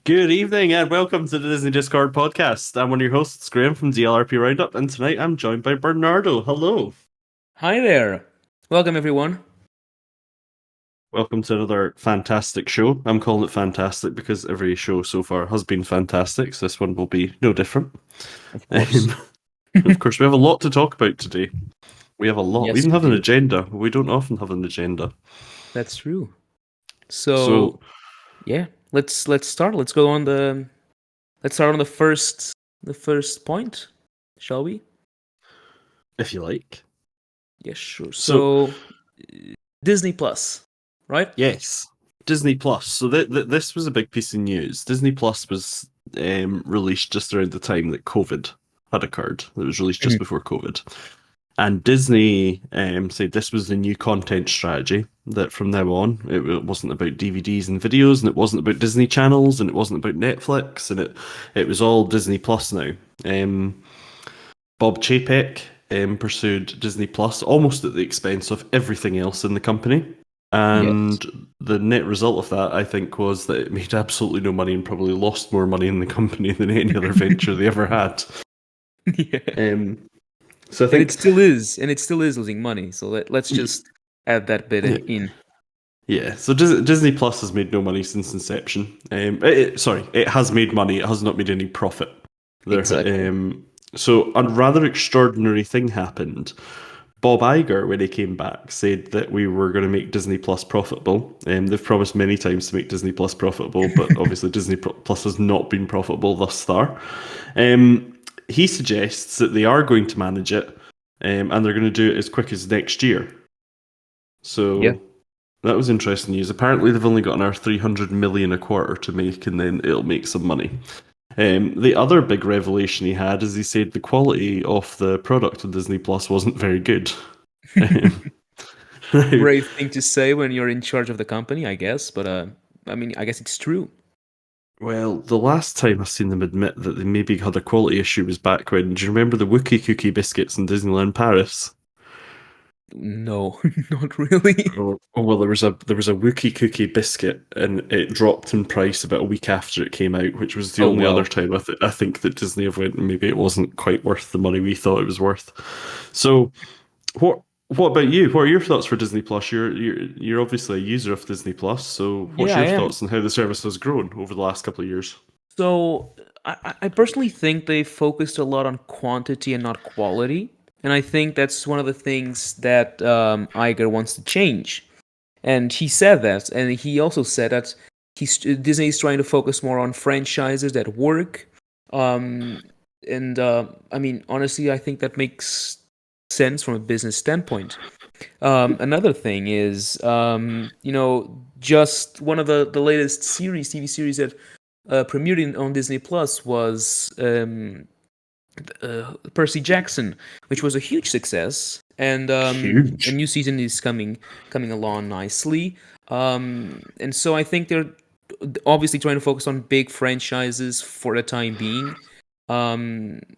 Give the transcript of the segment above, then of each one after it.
Good evening and welcome to the Disney Discord podcast. I'm one of your hosts, Graham from DLRP Roundup, and tonight I'm joined by Bernardo. Hello. Hi there. Welcome, everyone. Welcome to another fantastic show. I'm calling it fantastic because every show so far has been fantastic, so this one will be no different. Of course. Of course, we have a lot to talk about today. We have a lot. We Yes, even we have an do. agenda. We don't often have an agenda. That's true. So, So, yeah, let's start. Let's start on the first point, shall we? if you like. Yes, sure. So, So, Disney Plus, right? yes, Disney Plus. So this was a big piece of news. Disney Plus was released just around the time that COVID had occurred. It was released just Mhm. before COVID, and Disney said this was the new content strategy. That from now on, it wasn't about DVDs and videos, and it wasn't about Disney channels, and it wasn't about Netflix, and it was all Disney Plus now. Bob Chapek pursued Disney Plus almost at the expense of everything else in the company. Yes. And the net result of that, I think, was that it made absolutely no money and probably lost more money in the company than any other venture they ever had. Yeah. Um, so I And it think, still is, and it still is losing money. So let's y- just add that bit yeah, in. yeah. So Disney Plus has made no money since inception. Sorry, it has made money. It has not made any profit. There, Exactly. so a rather extraordinary thing happened. Bob Iger, when he came back, said that we were going to make Disney Plus profitable. They've promised many times to make Disney Plus profitable, but obviously Disney Plus has not been profitable thus far. He suggests that they are going to manage it, and they're going to do it as quick as next year. Yeah. So that was interesting news. Apparently, they've only got another 300 million a quarter to make, and then it'll make some money. The other big revelation he had is he said the quality of the product on Disney Plus wasn't very good. Um, now, Brave thing to say when you're in charge of the company, I guess. But I mean, I guess it's true. well, the last time I've seen them admit that they maybe had a quality issue was back when. Do you remember the Wookiee cookie biscuits in Disneyland Paris? No, not really. Oh well, there was a Wookiee cookie biscuit, and it dropped in price about a week after it came out, which was the Oh only other well. time I think that Disney have went. Maybe it wasn't quite worth the money we thought it was worth. So, what about you? What are your thoughts for Disney Plus? You're obviously a user of Disney Plus, so what's Yeah, I your am. thoughts on how the service has grown over the last couple of years? So I personally think they focused a lot on quantity and not quality, and I think that's one of the things that Iger wants to change. And he said that, and he also said that Disney is trying to focus more on franchises that work. Um, and I mean, honestly, I think that makes sense from a business standpoint. Another thing is, just one of the latest TV series that premiered on Disney Plus was Percy Jackson, which was a huge success, and a Huge. new season is coming along nicely. And so I think they're obviously trying to focus on big franchises for the time being,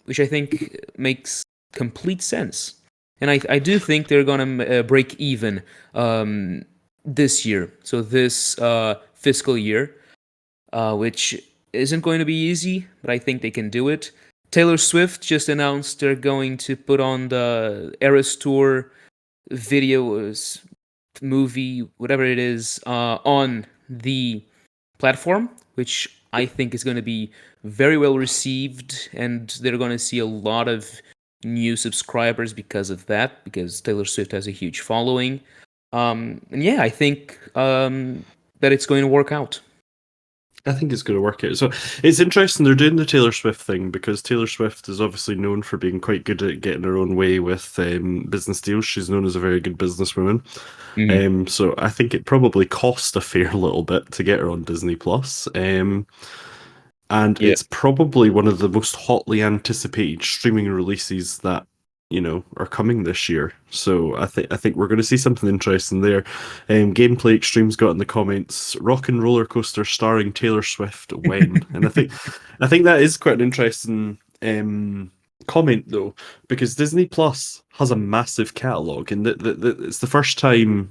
which I think makes complete sense. And I do think they're gonna break even this year, so this fiscal year, which isn't going to be easy, but I think they can do it. Taylor Swift just announced they're going to put on the Eras Tour videos, movie, whatever it is, on the platform, which I think is going to be very well received, and they're going to see a lot of new subscribers because of that, because Taylor Swift has a huge following. And yeah, I think that it's going to work out. I think it's going to work out. So it's interesting they're doing the Taylor Swift thing because Taylor Swift is obviously known for being quite good at getting her own way with business deals. She's known as a very good businesswoman. Mhm. So I think it probably cost a fair little bit to get her on Disney Plus. And Yeah. it's probably one of the most hotly anticipated streaming releases that are coming this year. So I think we're going to see something interesting there. Gameplay Extremes got in the comments, Rock and Roller Coaster starring Taylor Swift when, and I think that is quite an interesting comment though, because Disney Plus has a massive catalog, and it's the first time.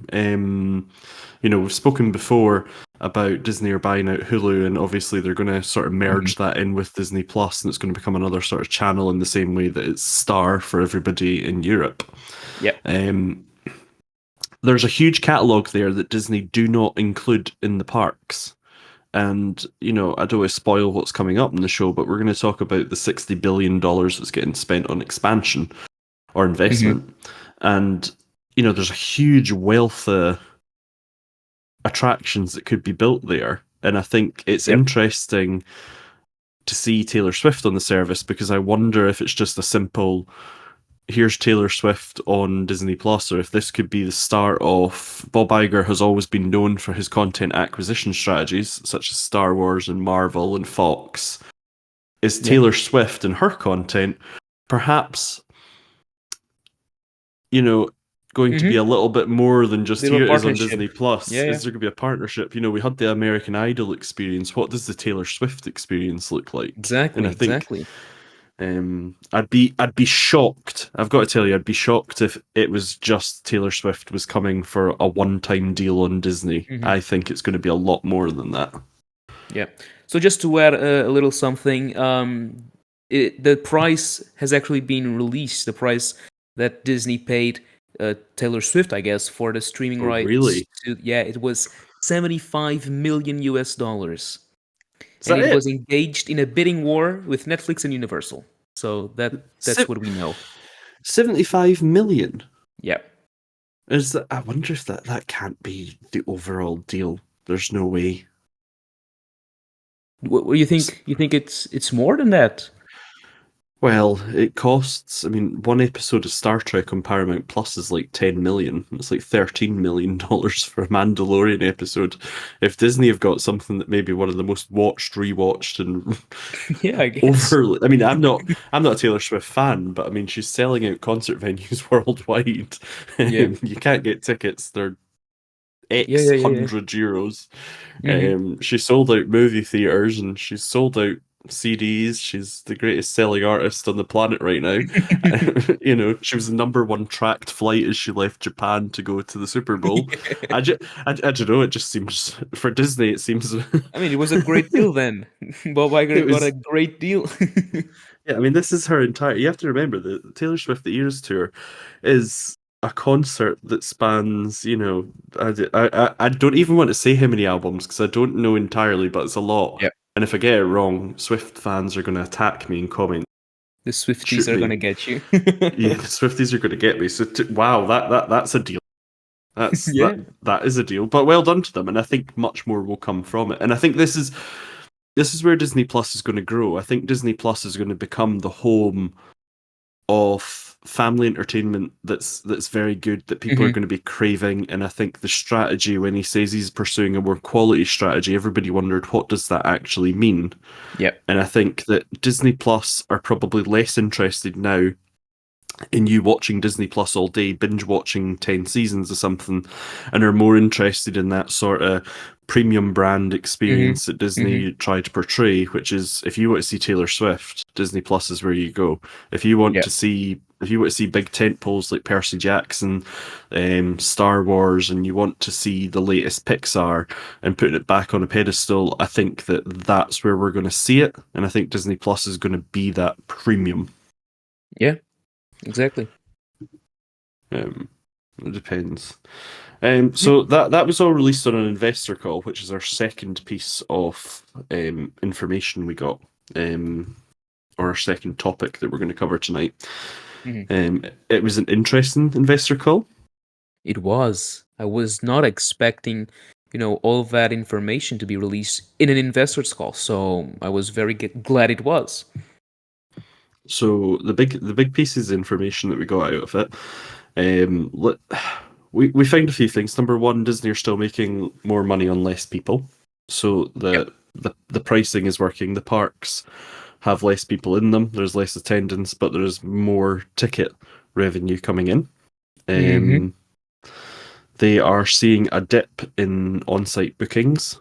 We've spoken before about Disney are buying out Hulu, and obviously they're going to sort of Mhm. merge that in with Disney Plus, and it's going to become another sort of channel in the same way that it's Star for everybody in Europe. Yeah. Um, there's a huge catalog there that Disney do not include in the parks. And, I don't want to spoil what's coming up in the show, but we're going to talk about the $60 billion that's getting spent on expansion or Hmm. investment. And, there's a huge wealth of attractions that could be built there. And I think it's Yep. interesting to see Taylor Swift on the service because I wonder if it's just a simple here's Taylor Swift on Disney Plus, or if this could be the start of Bob Iger has always been known for his content acquisition strategies, such as Star Wars and Marvel and Fox. Is Yeah. Taylor Swift and her content perhaps, you know, going to be a Hmm. little bit more than just Little here it is on partnership. Disney Plus? Yeah, yeah. Is there going to be a partnership? We had the American Idol experience. What does the Taylor Swift experience look like? And Exactly, I think exactly. I'd be shocked. I've got to tell you, I'd be shocked if it was just Taylor Swift was coming for a one-time deal on Disney. Hmm. I think it's going to be a lot more than that. Yeah. So just to add a little something, the price has actually been released. The price that Disney paid Taylor Swift, I guess, for the streaming Oh, rights really? to, yeah, it was 75 million US dollars. Is And that it was it? engaged in a bidding war with Netflix and Universal. So that's Se- what we know. 75 million. Yeah. Is that? I wonder if that can't be the overall deal. There's no way. What do you think? You think it's more than that? Well, it costs. I mean, one episode of Star Trek on Paramount Plus is like 10 million. It's like $13 million for a Mandalorian episode. If Disney have got something that may be one of the most watched, rewatched, and Yeah, I guess. overly. I mean, I'm not a Taylor Swift fan, but I mean, she's selling out concert venues worldwide. Yeah. You can't get tickets. They're Yeah, X yeah, yeah, yeah. €100. Hmm. She sold out movie theaters and she's sold out CDs. She's the greatest selling artist on the planet right now. She was the number one tracked flight as she left Japan to go to the Super Bowl. I don't know. It just seems for Disney. It seems I mean, it was a great deal then. Bob it Iger got a was. great deal. Yeah, I mean, this is her entire. You have to remember the Taylor Swift The Eras tour is a concert that spans. I don't even want to say how many albums because I don't know entirely, but it's a lot. Yeah. And if I get it wrong, Swift fans are going to attack me and comment, The Swifties shoot are me. gonna get you. Yeah, the Swifties are going to get me. So wow, that's a deal. That's that Yeah. that is a deal. But well done to them, and I think much more will come from it. And I think this is where Disney Plus is going to grow. I think Disney Plus is going to become the home of family entertainment that's very good that people are Hmm. going to be craving. And I think the strategy when he says he's pursuing a more quality strategy, everybody wondered what does that actually mean. Yeah. And I think that Disney Plus are probably less interested now in you watching Disney Plus all day, binge watching 10 seasons or something, and are more interested in that sort of premium brand Hmm. experience that Hmm. Disney tried to portray, which is if you want to see Taylor Swift, Disney Plus is where you go. If you want Yeah. to see if you want to see big tent poles like Percy Jackson, Star Wars, and you want to see the latest Pixar and putting it back on a pedestal, I think that's where we're going to see it, and I think Disney Plus is going to be that premium. Yeah. Exactly. Um, it depends. Yeah. So that was all released on an investor call, which is our second piece of information we got, or our second topic that we're going to cover tonight. Hmm. It was an interesting investor call. It was. I was not expecting, all that information to be released in an investors call. So I was very glad it was. So the big pieces of information that we got out of it, let, we found a few things. Number one, Disney are still making more money on less people, so Yep. the pricing is working. The parks have less people in them. There's less attendance, but there's more ticket revenue coming in. Hmm. Um, they are seeing a dip in on-site bookings.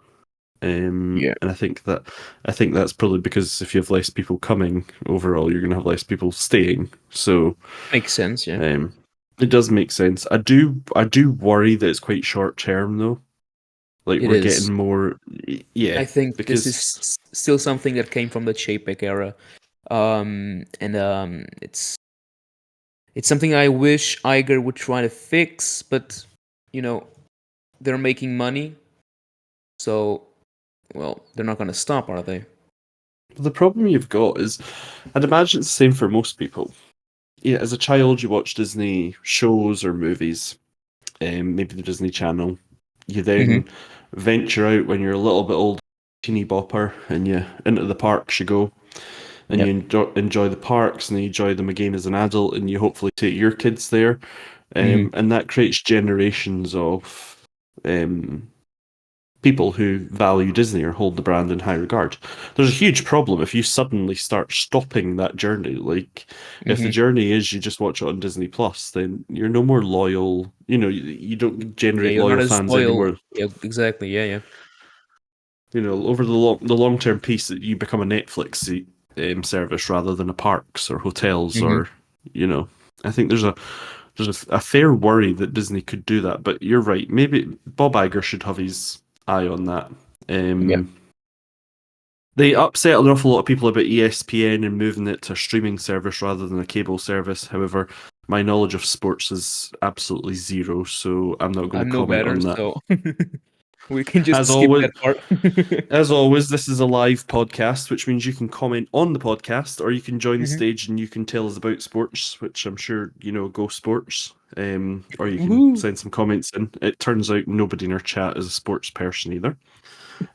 Yeah. And I think that's probably because if you have less people coming overall, you're going to have less people staying. So Makes sense. Yeah. um, it does make sense. I do worry that it's quite short term though. Like It we're is. getting more, yeah, I think this is because still something that came from the Chapek era, and it's something I wish Iger would try to fix, but you know they're making money, so well they're not going to stop, are they? the problem you've got is, I'd imagine it's the same for most people. Yeah, as a child, you watch Disney shows or movies, maybe the Disney Channel. You Hmm. then venture out when you're a little bit older, teeny bopper, and you into the parks you go, and you Yep. enjoy the parks, and you enjoy them again as an adult, and you hopefully take your kids there, Hmm. and that creates generations of um, people who value Disney or hold the brand in high regard. There's a huge problem if you suddenly start stopping that journey. Like, if the Hmm. journey is you just watch it on Disney Plus, then you're no more loyal. You don't Yeah, generate you're loyal not as fans loyal. anymore. Yeah, exactly. Yeah, yeah. Over the long term piece, you become a Netflix service rather than a parks or hotels Hmm. or you know. I think there's a fair worry that Disney could do that, but you're right. Maybe Bob Iger should have his eye on that. Yeah. Um, they upset an awful lot of people about ESPN and moving it to a streaming service rather than a cable service. However, my knowledge of sports is absolutely zero, so I'm not going to I'm no comment better, on that. so we can just As skip that always, part. as always, this is a live podcast, which means you can comment on the podcast, or you can join the Hmm. stage and you can tell us about sports, which I'm sure you know. Go sports, or you can Woohoo! send some comments in. It turns out nobody in our chat is a sports person either.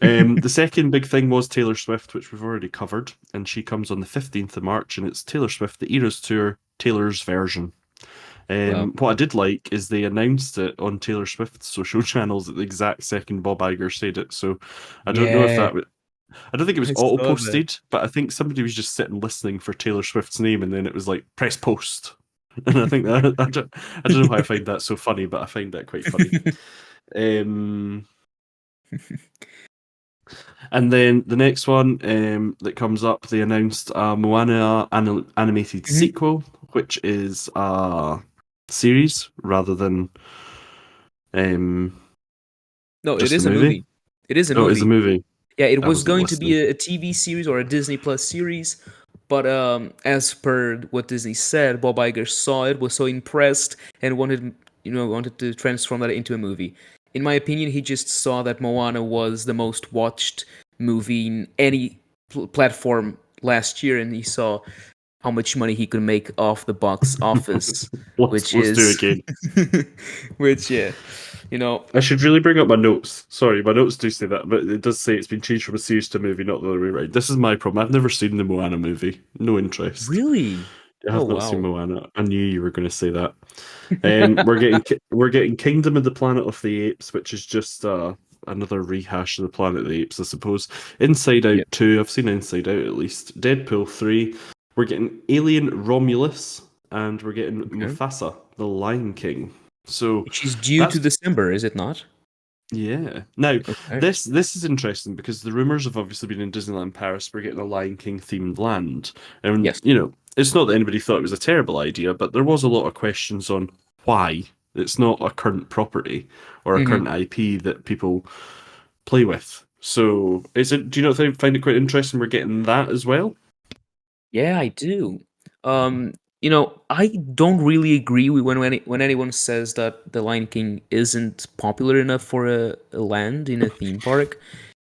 The second big thing was Taylor Swift, which we've already covered, and she comes on the 15th of March, and it's Taylor Swift, the Eras Tour, Taylor's version. Wow. What I did like is they announced it on Taylor Swift's social channels at the exact second Bob Iger said it. So I don't know if Yeah, I don't think it was I auto saw that. posted, but I think somebody was just sitting listening for Taylor Swift's name, and then it was like press post. And I think that I don't know why I find that so funny, but I find that quite funny. Um, And then the next one that comes up, they announced a Moana animated Hmm. sequel, which is a series rather than um, No, it just a is a movie. movie. It is a Oh, it is a movie. movie. Yeah, it I was wasn't going to listening. be a TV series or a Disney Plus series, but as per what Disney said, Bob Iger saw it, was so impressed, and wanted to transform that into a movie. In my opinion, he just saw that Moana was the most watched movie in any platform last year, and he saw how much money he could make off the box office, let's which let's do it is, again. which yeah, you know, I should really bring up my notes. Sorry, my notes do say that, but it does say it's been changed from a series to a movie, not the other way around. This is my problem. I've never seen the Moana movie. No interest. really. I Oh have not seen wow. Moana. I knew you were going to say that. We're getting Kingdom of the Planet of the Apes, which is just another rehash of the Planet of the Apes, I suppose. Inside Out Yeah. 2, I've seen Inside Out at least. Deadpool 3. We're getting Alien Romulus, and we're getting Okay. Mufasa, the Lion King. So Which is due to that's December, is it not? yeah. Now, Okay. this is interesting because the rumors have obviously been in Disneyland Paris. We're getting a Lion King themed land, and Yes. it's not that anybody thought it was a terrible idea, but there was a lot of questions on why it's not a current property or a Hmm. current IP that people play with. So, is it? Do you not find it quite interesting? We're getting that as well. Yeah, I do. Um, I don't really agree with when anyone says that The Lion King isn't popular enough for a land in a theme park,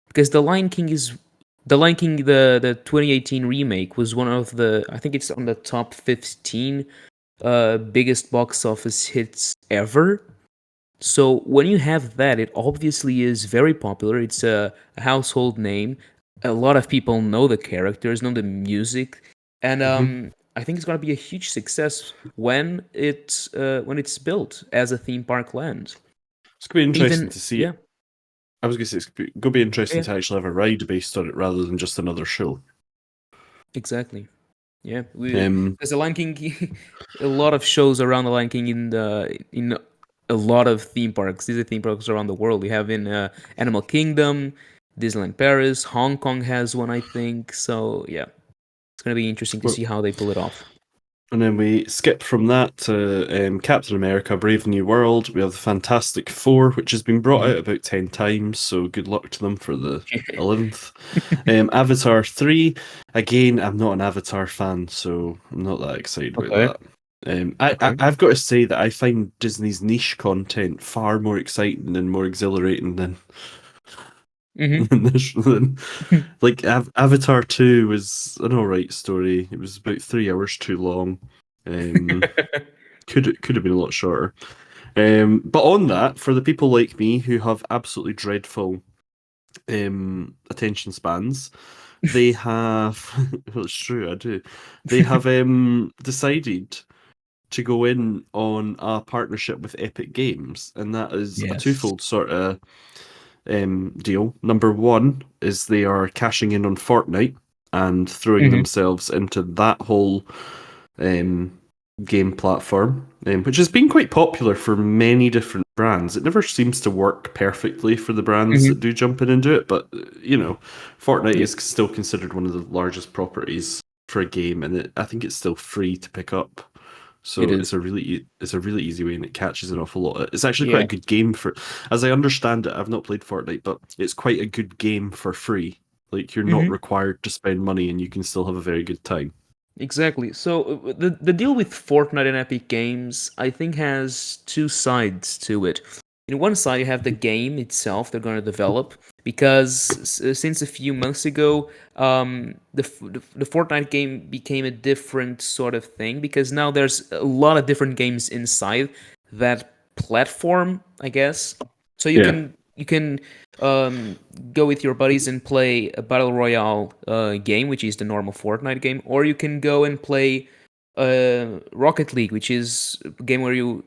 because The Lion King, the 2018 remake was one of the, I think it's on the top 15 biggest box office hits ever. So when you have that, it obviously is very popular. It's a household name. A lot of people know the characters, know the music, and Hmm. I think it's gonna be a huge success when it's built as a theme park land. It's going to be interesting Even to see it. yeah, I was going to say it's going to be interesting yeah, to actually have a ride based on it rather than just another show. exactly. Yeah, Um, there's a Lion King, a lot of shows around the Lion King in a lot of theme parks. These are theme parks around the world. We have in Animal Kingdom, Disneyland Paris, Hong Kong has one, I think. So yeah, it's gonna be interesting to well, see how they pull it off. And then we skip from that to Captain America: Brave New World. We have the Fantastic Four, which has been brought Mhm. out about 10 times, so good luck to them for the 11th. Avatar 3. Again, I'm not an Avatar fan, so I'm not that excited about Okay. that. I've got to say that I find Disney's niche content far more exciting and more exhilarating than, Hmm. than this. Like Avatar 2 was an alright story. It was about 3 hours too long. Um, could have been a lot shorter. But on that, for the people like me who have absolutely dreadful attention spans, they have. Well, it's true, I do. They have decided to go in on a partnership with Epic Games, and that is a Yes. twofold sort of deal. Number one is they are cashing in on Fortnite and throwing Hmm. themselves into that whole um, game platform, which has been quite popular for many different brands. It never seems to work perfectly for the brands that Hmm. do jump in and do it, but Fortnite Yeah, is still considered one of the largest properties for a game, and I think it's still free to pick up. it So is. it's a really easy way, and it catches an awful lot. It's actually quite Yeah. a good game for, as I understand it. I've not played Fortnite, but it's quite a good game for free. Like you're not Hmm. required to spend money, and you can still have a very good time. Exactly. So the deal with Fortnite and Epic Games, I think, has two sides to it. In one side, you have the game itself they're going to develop because since a few months ago, the Fortnite game became a different sort of thing because now there's a lot of different games inside that platform, I guess. So Yeah. you can um, go with your buddies and play a battle royale game, which is the normal Fortnite game, or you can go and play Rocket League, which is a game where you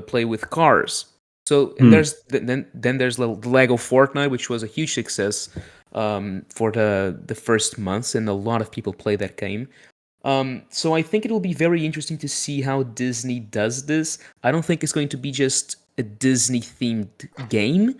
play with cars. So and Hmm. then there's the Lego Fortnite, which was a huge success for the first months, and a lot of people play that game. So I think it will be very interesting to see how Disney does this. I don't think it's going to be just a Disney themed game,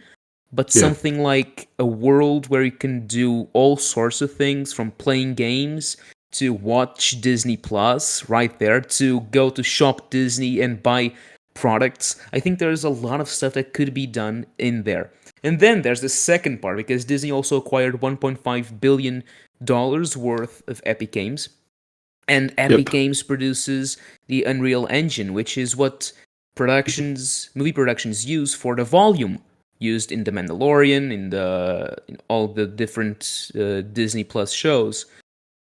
but Yeah. something like a world where you can do all sorts of things from playing games to watch Disney Plus right there to go to shop Disney and buy products. I think there's a lot of stuff that could be done in there. And then there's the second part because Disney also acquired $1.5 billion worth of Epic Games. And Yep. Epic Games produces the Unreal Engine, which is what movie productions use for the volume used in The Mandalorian, in all the different Disney Plus shows.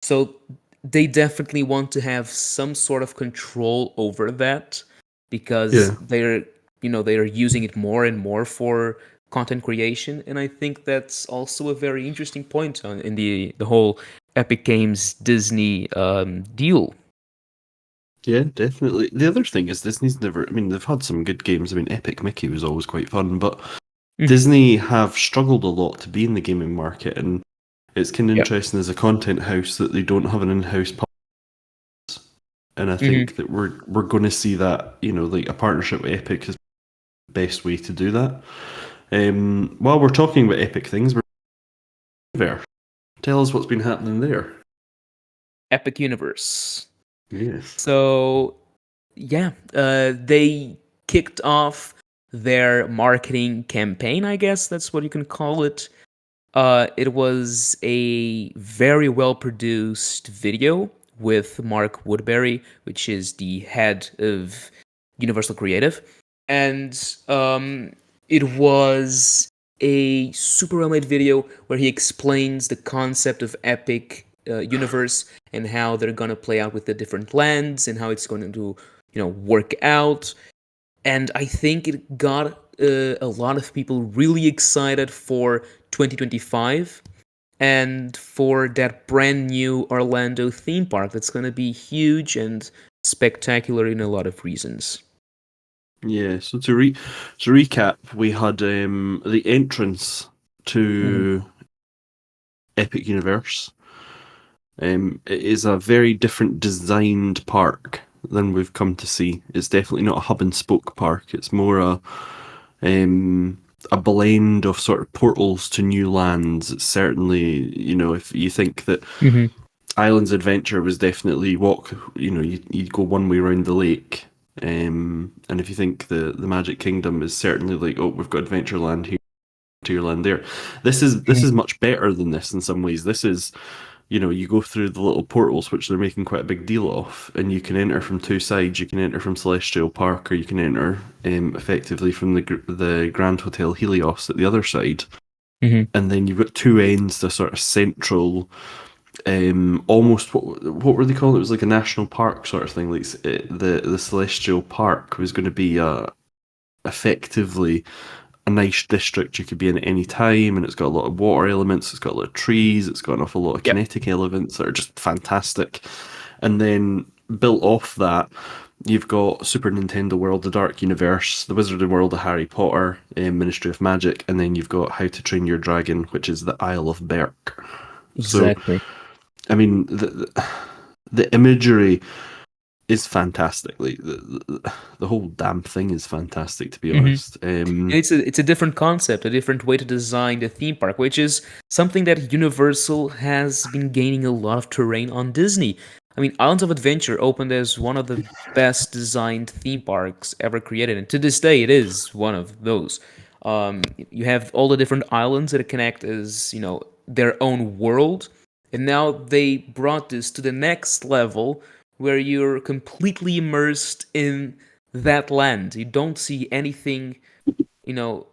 So they definitely want to have some sort of control over that because Yeah. they're using it more and more for content creation, and I think that's also a very interesting point in the whole Epic Games Disney deal. Yeah, definitely. The other thing is Disney's never, I mean, they've had some good games. I mean, Epic Mickey was always quite fun, but Hmm. Disney have struggled a lot to be in the gaming market, and it's kind of Yeah. interesting as a content house that they don't have an in-house and I Hmm. think that we're going to see that, like a partnership with Epic is the best way to do that. While we're talking about Epic things, we're there. Tell us what's been happening there. Epic Universe. Yes. So yeah, they kicked off their marketing campaign. I guess that's what you can call it. It was a very well produced video with Mark Woodbury, which is the head of Universal Creative, and it was a super well made video where he explains the concept of Epic Universe and how they're gonna play out with the different lands and how it's going to work out. And I think it got a lot of people really excited for 2025 and for that brand new Orlando theme park that's going to be huge and spectacular in a lot of reasons. Yeah. So to recap, we had the entrance Mhm. to Epic Universe. It is a very different designed park than we've come to see. It's definitely not a hub and spoke park. It's more um, a blend of sort of portals to new lands. It's certainly, if you think that Mhm. Islands Adventure was definitely walk. You know, you'd go one way around the lake. And if you think the Magic Kingdom is certainly like, oh, we've got Adventureland here, Adventureland there. This is much better than this in some ways. This is, you know, you go through the little portals, which they're making quite a big deal of, and you can enter from two sides. You can enter from Celestial Park, or you can enter effectively from the Grand Hotel Helios at the other side. Mm-hmm. And then you've got two ends to sort of central, almost what were they called? It was like a national park sort of thing. Like the Celestial Park was going to be effectively a nice district you could be in at any time, and it's got a lot of water elements, it's got a lot of trees, it's got an awful lot of Yep. kinetic elements that are just fantastic. And then built off that, you've got Super Nintendo World, the Dark Universe, the Wizarding World of Harry Potter, Ministry of Magic, and then you've got How to Train Your Dragon, which is the Isle of Berk. So, Exactly. I mean, the imagery is fantastic. Like the whole damn thing is fantastic, to be Mm-hmm. honest. And it's a different concept, a different way to design the theme park, which is something that Universal has been gaining a lot of terrain on Disney. I mean, Islands of Adventure opened as one of the best designed theme parks ever created, and to this day, it is one of those. You have all the different islands that connect as their own world, and now they brought this to the next level where you're completely immersed in that land. You don't see anything you know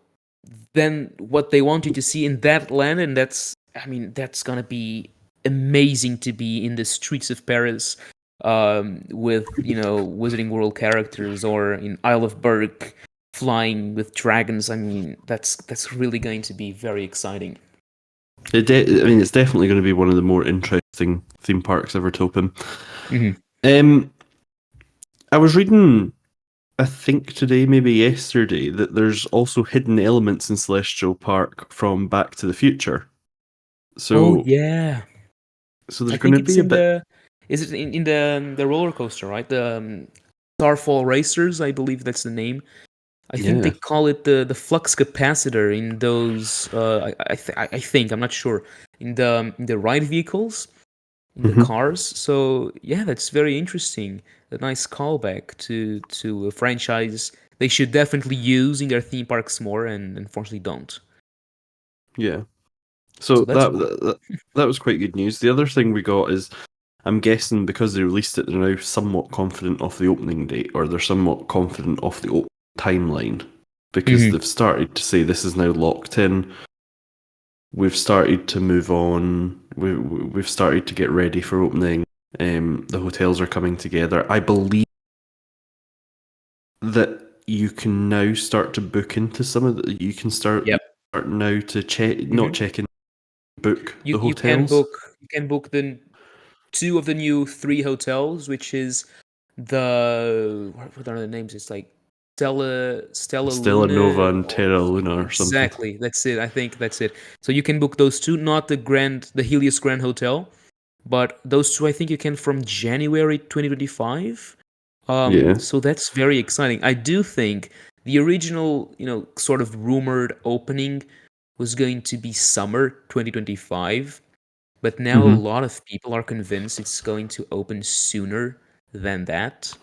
than what they want you to see in that land, and that's gonna be amazing to be in the streets of Paris with Wizarding World characters, or in Isle of Berk flying with dragons. I mean, that's really going to be very exciting. I mean, it's definitely going to be one of the more interesting theme parks ever to open. Hmm. Um, I was reading, I think today, maybe yesterday, that there's also hidden elements in Celestial Park from Back to the Future. Oh So, yeah, so I there's going think to it's be a in bit, the is it in the roller coaster, right? The Starfall Racers, I believe that's the name. I think they yeah. call it the flux capacitor in those. I think I'm not sure in the ride vehicles, in the Hmm. cars. So yeah, that's very interesting. A nice callback to a franchise they should definitely use in their theme parks more, and unfortunately don't. Yeah. So So that's cool. that was quite good news. The other thing we got is, I'm guessing because they released it, they're now somewhat confident of the opening date, or they're somewhat confident of the timeline, because Hmm. they've started to say this is now locked in. We've started to move on. We've started to get ready for opening. The hotels are coming together. I believe that you can now start to book into some of the. You Yep. start now to check, not Hmm. check in, book the You can hotels. book the two of the new three hotels, which is what are the names? It's like Stella Stella Nova Luna. and Terra Luna or something. Exactly, that's it. I think that's it. So you can book those two, not the Helios Grand Hotel, but those two. I think you can from January 2025. Yeah. So that's very exciting. I do think the original, sort of rumored opening was going to be summer 2025, but now a Hmm. lot of people are convinced it's going to open sooner than that,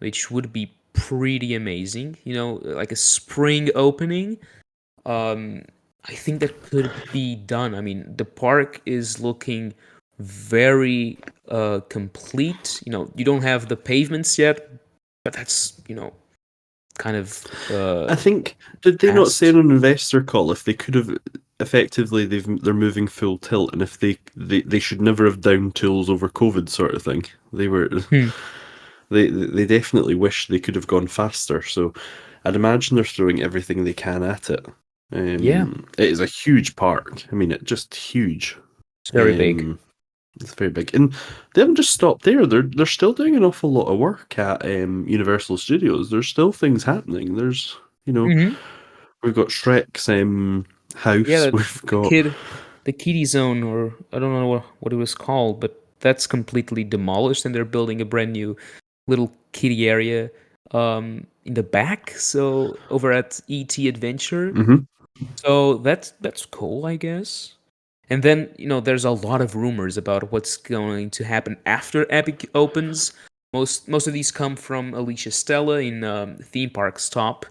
which would be pretty amazing. Like a spring opening. Um, I think that could be done. I mean, the park is looking very complete. You don't have the pavements yet, but that's kind of I think, did they not say past. on an investor call, if they could have effectively, they're moving full tilt, and if they should never have down tools over COVID sort of thing. They were Hmm. they definitely wish they could have gone faster. So I'd imagine they're throwing everything they can at it. Yeah, It is a huge park. I mean, it just huge. it's very big. Um, it's very big, and they haven't just stopped there. They're still doing an awful lot of work at Universal Studios. There's still things happening. There's, you know, Hmm. we've got Shrek's Yeah, house. We've the got kid, the kiddie zone, or I don't know what it was called, but that's completely demolished, and they're building a brand new little kiddie area in the back. So over at ET Adventure. mhm. So that's cool, I guess. And then, there's a lot of rumors about what's going to happen after Epic opens. Most of these come from Alicia Stella in Theme Parks Top.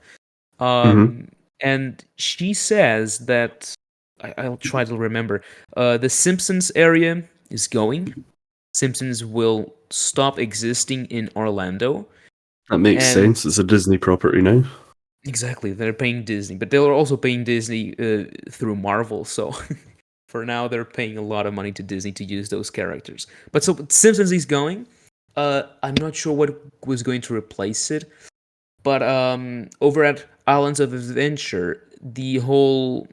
Hmm. And she says that I'll try to remember. The Simpsons area is going. Simpsons will stop existing in Orlando, That makes and sense. It's a Disney property now. exactly, they're paying Disney, but they're also paying Disney through Marvel. So for now, they're paying a lot of money to Disney to use those characters. But so Simpsons is going. I'm not sure what was going to replace it, but over at Islands of Adventure, the whole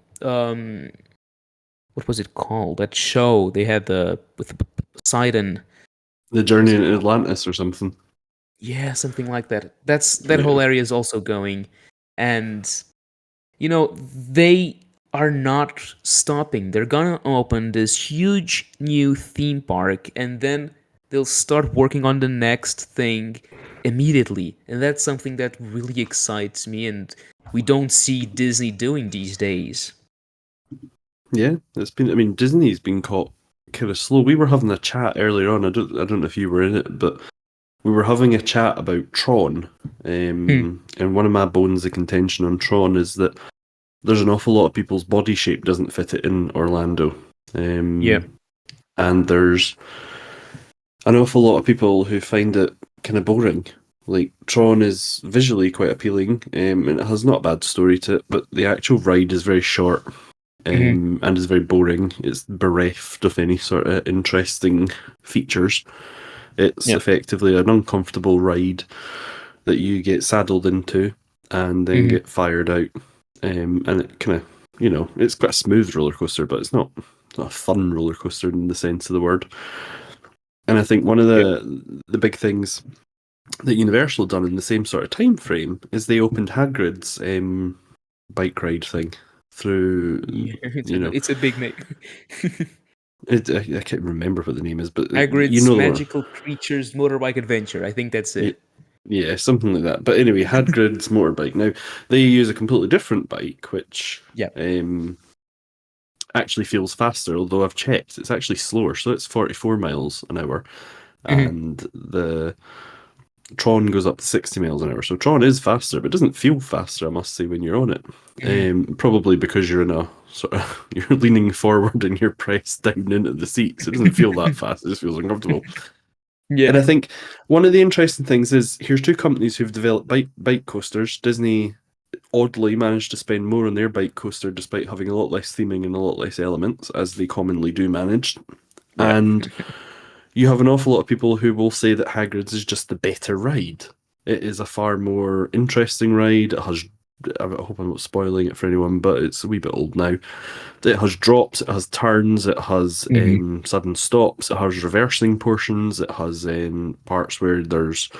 what was it called? That show they had with Poseidon. The What was Journey it in called? Atlantis or something. Yeah, something like that. That Yeah. whole area is also going, and they are not stopping. They're gonna open this huge new theme park, and then they'll start working on the next thing immediately. And that's something that really excites me, and we don't see Disney doing these days. Yeah, it's been. I mean, Disney's been caught kind of slow. We were having a chat earlier on. I don't know if you were in it, but we were having a chat about Tron. Hmm. And one of my bones of contention on Tron is that there's an awful lot of people's body shape doesn't fit it in Orlando. Yeah. And there's an awful lot of people who find it kind of boring. Like Tron is visually quite appealing, and it has not a bad story to it, but the actual ride is very short, Hmm. and is very boring. It's bereft of any sort of interesting features. It's Yeah. effectively an uncomfortable ride that you get saddled into and then Hmm. get fired out. And it kind of, it's quite a smooth roller coaster, but it's not a fun roller coaster in the sense of the word. And I think one of Yeah. the big things that Universal done in the same sort of time frame is they opened Hagrid's bike ride thing through, Yeah. It's you a, know, it's a big name. I can't remember what the name is, but you Hagrid's know, Magical Creatures Motorbike Adventure. I think that's yeah, it. yeah, something like that. But anyway, Hagrid's motorbike. Now they use a completely different bike, which Yeah. um, actually feels faster. Although I've checked, it's actually slower. So it's 44 miles an hour, Hmm. and the Tron goes up to 60 miles an hour. So Tron is faster, but it doesn't feel faster, I must say, when you're on it. Hmm. Probably because you're in a sort of you're leaning forward and you're pressed down into the seat, so it doesn't feel that fast. It just feels uncomfortable. And Yeah. I think one of the interesting things is here's two companies who've developed bike coasters. Disney oddly managed to spend more on their bike coaster despite having a lot less theming and a lot less elements, as they commonly do manage. Yeah. And you have an awful lot of people who will say that Hagrid's is just the better ride. It is a far more interesting ride. It has, I hope I'm not spoiling it for anyone, but it's a wee bit old now. It has drops, it has turns, it has Hmm. sudden stops, it has reversing portions, it has parts where there's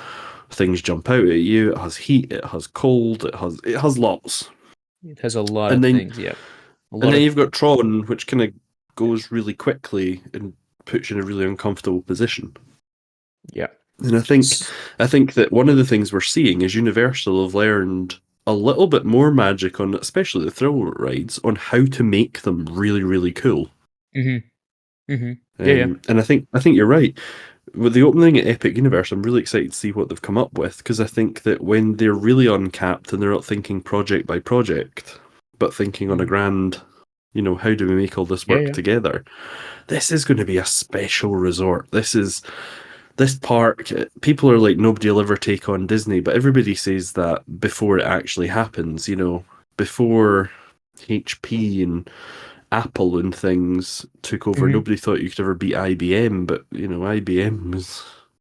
things jump out at you. It has heat, it has cold, it has lots. It has a lot And of then things. Yeah. A and lot then of. you've got Tron, which kind of goes really quickly and puts you in a really uncomfortable position. Yeah. And S- I think that one of the things we're seeing is Universal have learned a little bit more magic on, especially the thrill rides, on how to make them really, really cool. Mhm. Mhm. Yeah. Yeah. And I think you're right. With the opening at Epic Universe, I'm really excited to see what they've come up with because I think that when they're really uncapped and they're not thinking project by project, but thinking on a Mhm. grand, how do we make all this Yeah. work Yeah. together? This is going to be a special resort. This park. People are like, nobody will ever take on Disney, but everybody says that before it actually happens. Before HP and Apple and things took over, Mhm. nobody thought you could ever beat IBM, but IBM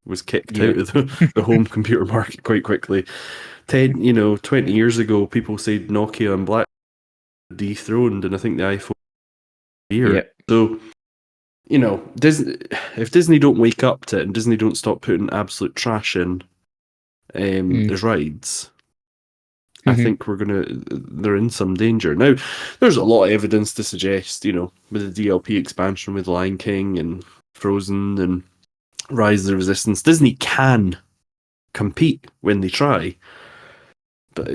was kicked Yeah. out of the home computer market quite quickly. 20 years ago, people said Nokia and Black dethroned, and I think the iPhone here. Yeah. So, Disney, if Disney don't wake up to it and Disney don't stop putting absolute trash in Mm. the rides, I Mhm. think they're in some danger. Now, there's a lot of evidence to suggest, with the DLP expansion with Lion King and Frozen and Rise of the Resistance, Disney can compete when they try, but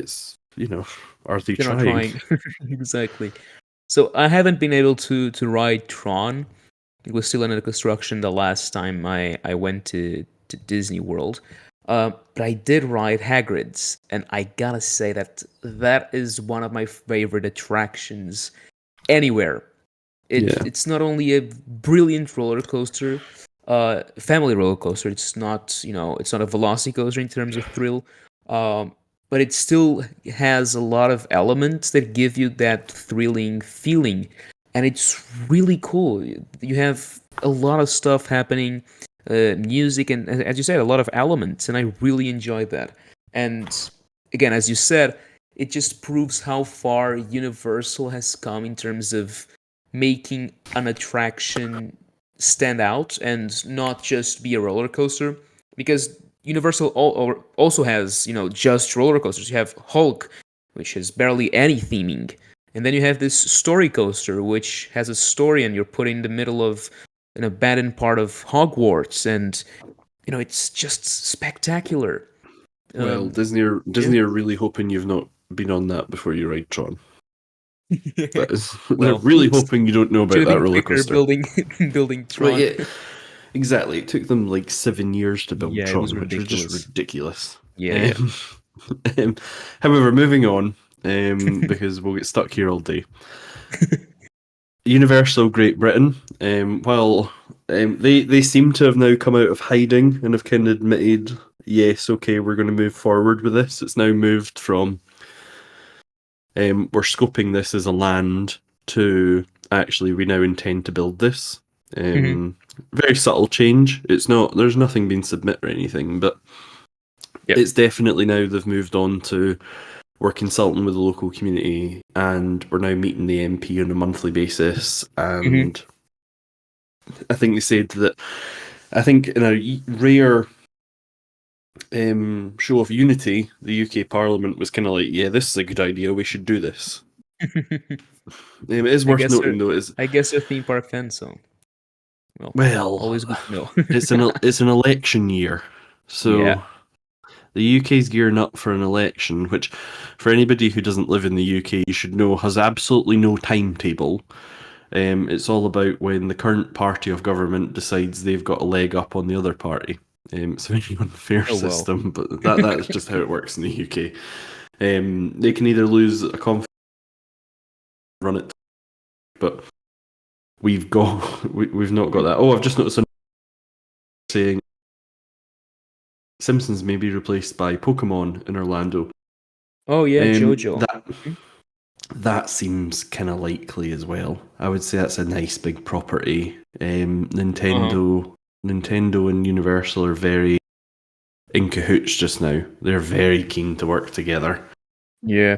are they They're not trying? trying. Exactly. So I haven't been able to ride Tron. It was still under construction the last time I went to Disney World. But I did ride Hagrid's, and I gotta say that that is one of my favorite attractions anywhere. Yeah. It's not only a brilliant roller coaster, family roller coaster. It's not, it's not a velocity coaster in terms of thrill, um, but it still has a lot of elements that give you that thrilling feeling, and it's really cool. You have a lot of stuff happening, music, and as you said, a lot of elements, and I really enjoyed that. And again, as you said, it just proves how far Universal has come in terms of making an attraction stand out and not just be a roller coaster, because Universal also has, just roller coasters. You have Hulk, which has barely any theming, and then you have this story coaster, which has a story, and you're put in the middle of an abandoned part of Hogwarts, and it's just spectacular. Well, Um, yeah. Disney are really hoping you've not been on that before you ride Tron. That is, they're Well, really hoping you don't know should about have that been roller quicker coaster. building building Well, Tron. yeah, exactly. It took them like 7 years to build Yeah, it was Tron, which was just ridiculous. ridiculous. Yeah, yeah. Um, um, however, moving on, because we'll get stuck here all day. Universal Great Britain, while they seem to have now come out of hiding and have kind of admitted, yes, okay, we're going to move forward with this. It's now moved from we're scoping this as a land to actually we now intend to build this. Mhm. Very subtle change. It's not there's nothing being submit or anything, but Yep. it's definitely now they've moved on to we're consulting with the local community and we're now meeting the MP on a monthly basis. Mhm. And I think they said that I think in a rare show of unity, the UK Parliament was kind of like, yeah, this is a good idea. We should do this. It is I worth guess noting though, is I guess you're a theme park fan, so well, well, always good to know. it's an election year, Yeah. so the UK's gearing up for an election, which, for anybody who doesn't live in the UK, you should know has absolutely no timetable. It's all about when the current party of government decides they've got a leg up on the other party. It's a very unfair Oh well. system, but that's just how it works in the UK. They can either lose a conference, run it, but we've not got that. Oh, I've just noticed saying Simpsons may be replaced by Pokemon in Orlando. Oh yeah, JoJo. That that seems kind of likely as well. I would say that's a nice big property. Uh-huh. Nintendo and Universal are very in cahoots just now. They're very keen to work together. Yeah.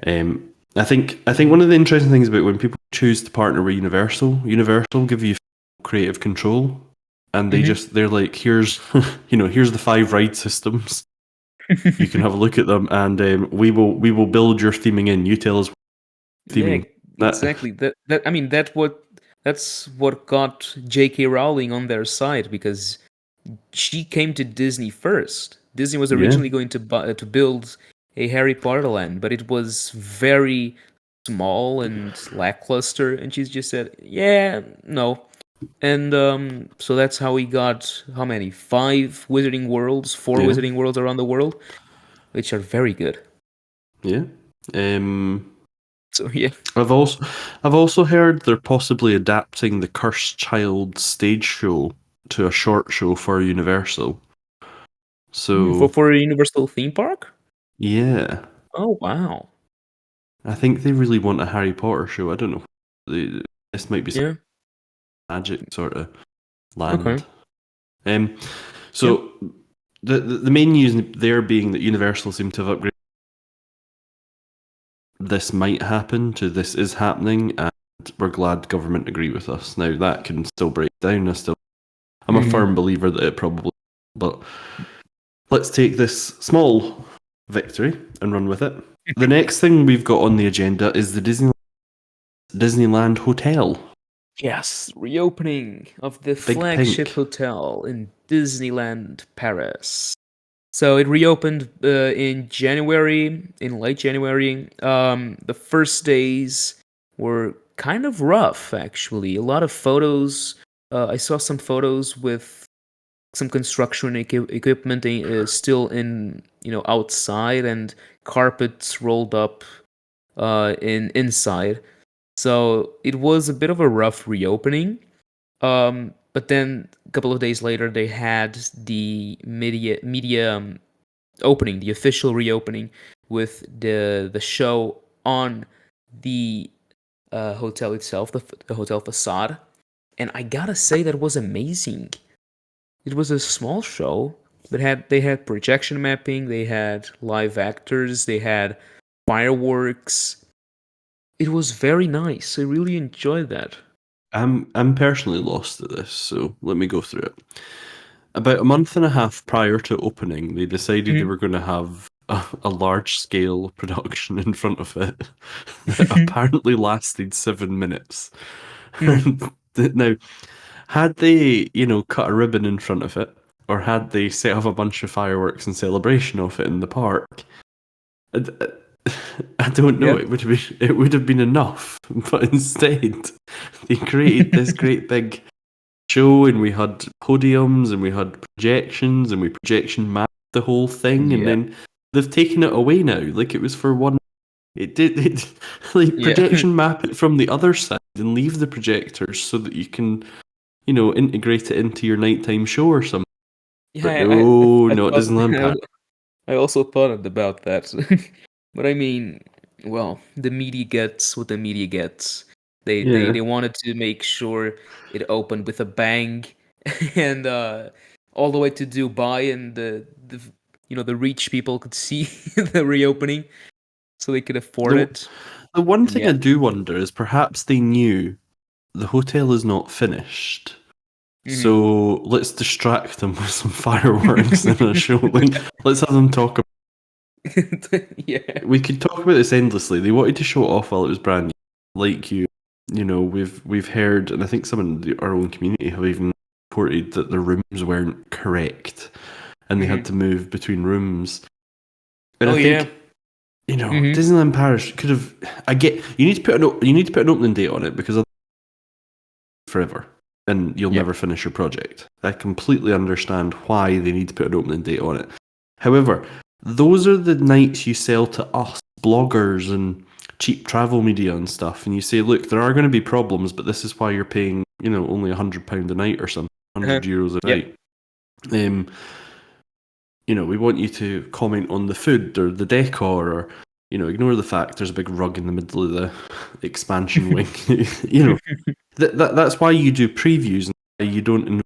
I think one of the interesting things about when people choose to partner with Universal, Universal give you creative control, and Mhm. they're like, here's here's the 5 ride systems. You can have a look at them, and we will build your theming in. You tell us Yeah, theming that. exactly. That I mean that's what got J.K. Rowling on their side, because she came to Disney first. Disney was Yeah, originally going to build a Harry Potter land, but it was very small and lackluster, and she's just said, "Yeah, no." And so that's how we got how many? 4 yeah, Wizarding Worlds around the world, which are very good. yeah. Um, So yeah. I've also I've also heard they're possibly adapting the Cursed Child stage show to a short show for Universal. For So a Universal theme park? yeah, Oh wow. I think they really want a Harry Potter show. I don't know. This might be some Yeah. magic sort of Okay. land. Um, Yeah. so the main news there being that Universal seem to have upgraded. This might happen to this is happening, and we're glad government agree with us. Now that can still break down. I'm a Mhm. firm believer that it probably, but let's take this small victory and run with it. The next thing we've got on the agenda is the Disneyland Hotel, Yes, reopening of the Big flagship Pink. hotel in Disneyland Paris. So it reopened in late January. The first days were kind of rough, actually. A lot of photos. I saw some photos with some construction equipment still in, outside, and carpets rolled up in inside. So it was a bit of a rough reopening. But then a couple of days later, they had the media opening, the official reopening, with the show on the hotel itself, the hotel facade. And I gotta say that was amazing. It was a small show, but they had projection mapping, they had live actors, they had fireworks. It was very nice. I really enjoyed that. I'm personally lost at this, so let me go through it. About a month and a half prior to opening, they decided they Mhm. were going to have a large scale production in front of it that apparently lasted 7 minutes. Mhm. Now, had they, cut a ribbon in front of it, or had they set off a bunch of fireworks in celebration of it in the park, I, I don't know. Yeah. It would have been enough, but instead they created this great big show, and we had podiums, and we had projections, and we projection mapped the whole thing, and Yeah. then they've taken it away now. Like it was for one. It did it like Yeah. projection map it from the other side and leave the projectors so that you can, integrate it into your nighttime show or something. But Yeah, no, I no, it thought doesn't impact. I also thought about that. But I mean, well, the media gets what the media gets. Yeah. They wanted to make sure it opened with a bang, and all the way to Dubai, and the rich people could see the reopening, so they could afford The it. the one And thing yeah. I do wonder is perhaps they knew the hotel is not finished. Hmm. So let's distract them with some fireworks and a show. Like, let's have them talk. Yeah. We could talk about this endlessly. They wanted to show it off while it was brand new. Like we've heard, and I think some in our own community have even reported that the rooms weren't correct, and they had Hmm. to move between rooms. And I Oh yeah. think Hmm. Disneyland Paris could have. I get you need to put an opening date on it because forever and you'll Yeah. never finish your project. I completely understand why they need to put an opening date on it. However, those are the nights you sell to us bloggers and cheap travel media and stuff, and you say, look, there are going to be problems, but this is why you're paying, only £100 a night or something, Uh-huh. €100 a Yep. night. Um, we want you to comment on the food or the decor, or ignore the fact there's a big rug in the middle of the expansion wing. That's why you do previews and why you don't enroll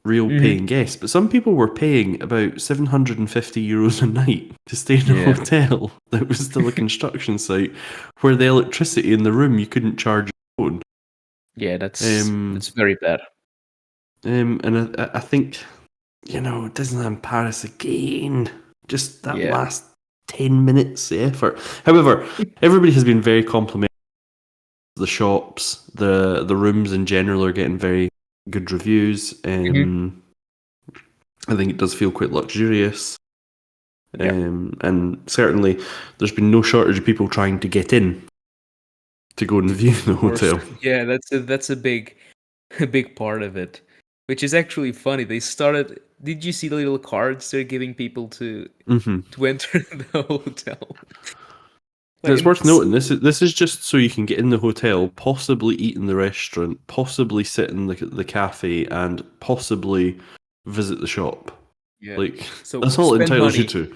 real Hmm. paying guests. But some people were paying about €750 a night to stay in a Yeah. hotel that was still a construction site where the electricity in the room you couldn't charge your phone. Yeah, Um, that's very bad. and I think, Disneyland Paris again, just that Yeah. last 10 minutes the effort. However, everybody has been very complimentary. The shops, the rooms in general are getting very good reviews. Hmm. I think it does feel quite luxurious. Yeah. And certainly there's been no shortage of people trying to get in to go and view the Of course. hotel. Yeah, that's a big a big part of it. Which is actually funny. They started Did you see the little cards they're giving people Hmm. to enter the hotel? And Like, it's worth noting this is just so you can get in the hotel, possibly eat in the restaurant, possibly sit in the cafe, and possibly visit the shop. yeah. Like So that's all it spend entitles you money. to.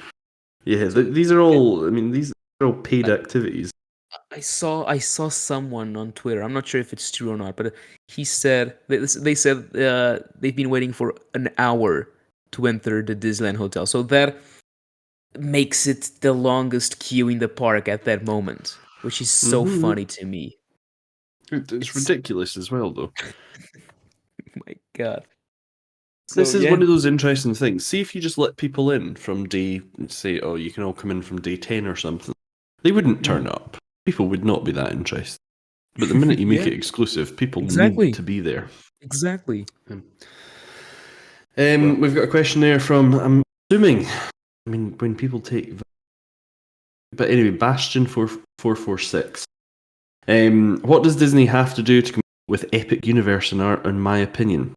Yeah, So these are all. I mean, these are all paid I, activities. I saw someone on Twitter. I'm not sure if it's true or not, but he said they said they've been waiting for an hour to enter the Disneyland hotel. So that makes it the longest queue in the park at that moment, which is so Hmm. funny to me. It's It's ridiculous as well, though. my god. So This is one yeah. of those interesting things. See if you just let people in from day, say, oh, you can all come in from day 10 or something. They wouldn't turn Mhm. up. People would not be that interested. But the minute you make Yeah, it exclusive, people need exactly. to be there. Exactly. Um, Well, we've got a question there from, I'm assuming, I mean, when people take, but anyway, Bastion 4446. What does Disney have to do to compete with Epic Universe in my opinion?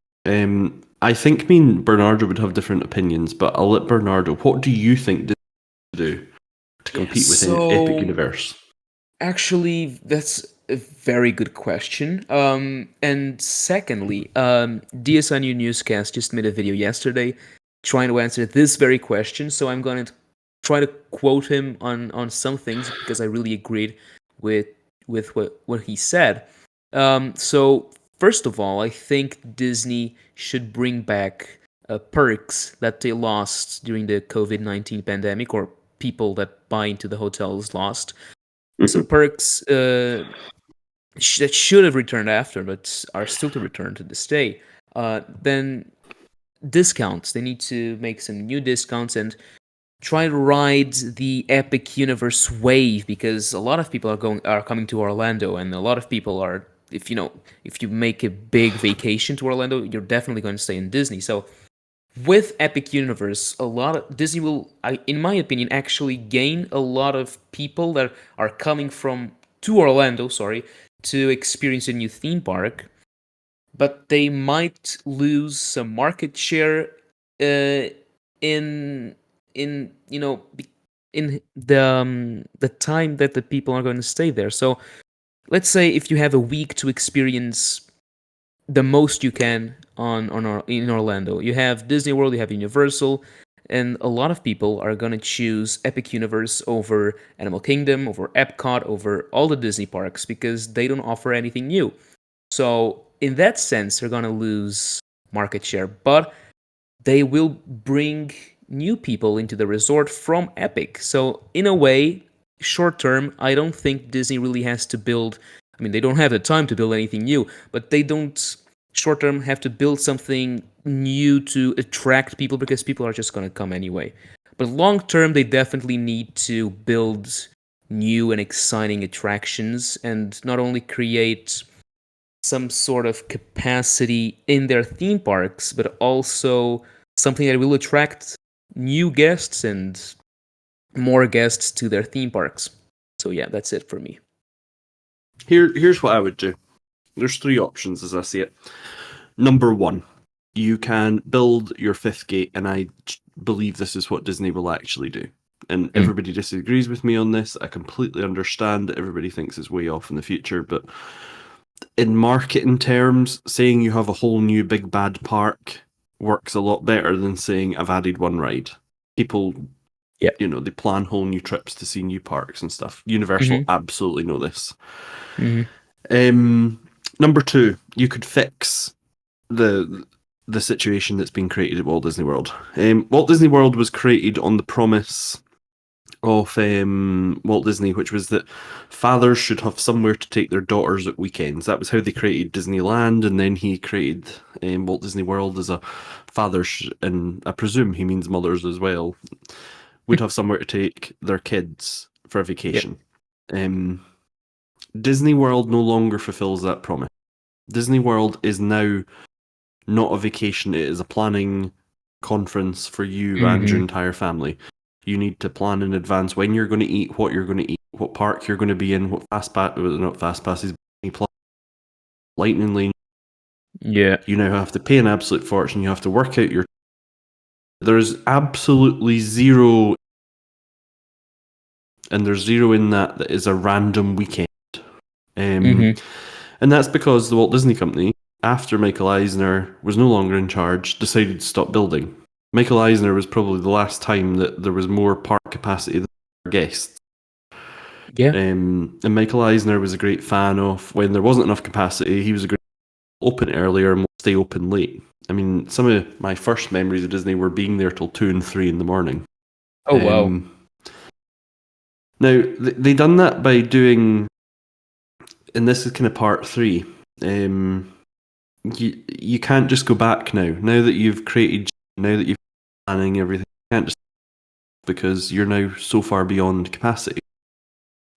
I think me and Bernardo would have different opinions, but I'll let Bernardo. What do you think Disney should do to Yeah, compete with Epic so Universe? actually, that's a very good question. And secondly, DSNU Newscast just made a video yesterday trying to answer this very question. So I'm going to try to quote him on some things because I really agreed with what he said. So first of all, I think Disney should bring back perks that they lost during the COVID-19 pandemic, or people that buy into the hotels lost some Mhm. perks that should have returned after, but are still to return to this day. Then discounts. They need to make some new discounts and try to ride the Epic Universe wave because a lot of people are coming to Orlando, and a lot of people are. If you make a big vacation to Orlando, you're definitely going to stay in Disney. So with Epic Universe, a lot of Disney will, in my opinion, actually gain a lot of people that are coming from to Orlando, sorry, to experience a new theme park, but they might lose some market share uh, in in the time that the people are going to stay there. So let's say if you have a week to experience the most you can in Orlando. You have Disney World, you have Universal, and a lot of people are gonna choose Epic Universe over Animal Kingdom, over Epcot, over all the Disney parks because they don't offer anything new. So in that sense, they're gonna lose market share, but they will bring new people into the resort from Epic. So in a way, short term, I don't think Disney really has to build. I mean, they don't have the time to build anything new, but they don't short term have to build something new to attract people because people are just going to come anyway. But long term, they definitely need to build new and exciting attractions and not only create some sort of capacity in their theme parks, but also something that will attract new guests and more guests to their theme parks. So yeah, that's it for me. Here's what I would do. There's three options as I see it. Number one, you can build your fifth gate, and I believe this is what Disney will actually do. And Mm. everybody disagrees with me on this. I completely understand that everybody thinks it's way off in the future, but in marketing terms, saying you have a whole new big bad park works a lot better than saying I've added one ride. People, Yeah. they plan whole new trips to see new parks and stuff. Universal Mm-hmm. absolutely know this. Mm-hmm. Um, Number two, you could fix the the situation that's been created at Walt Disney World. Walt Disney World was created on the promise of Walt Disney, which was that fathers should have somewhere to take their daughters at weekends. That was how they created Disneyland, and then he created Walt Disney World as a fathers, and I presume he means mothers as well, would have somewhere to take their kids for a Yeah. vacation. Um, Disney World no longer fulfills that promise. Disney World is now not a vacation, it is a planning conference for you and your Mm-hmm. entire family. You need to plan in advance when you're going to eat, what you're going to eat, what park you're going to be in, what fast pass, not fast passes, lightning lane. Yeah. You now have to pay an absolute fortune. You have to work out your. There's absolutely zero, and there's zero in that is a random weekend. Um, Mm-hmm. and that's because the Walt Disney Company, after Michael Eisner was no longer in charge, decided to stop building. Michael Eisner was probably the last time that there was more park capacity than guests. Yeah. And Michael Eisner was a great fan of when there wasn't enough capacity, he was a great open earlier and stay open late. I mean, some of my first memories of Disney were being there till 2 and 3 in the morning. Oh wow. Um, Now, they done that by doing, and this is kind of part three. You can't just go back now. Now that you've created, now that you've planning everything, you can't just because you're now so far beyond capacity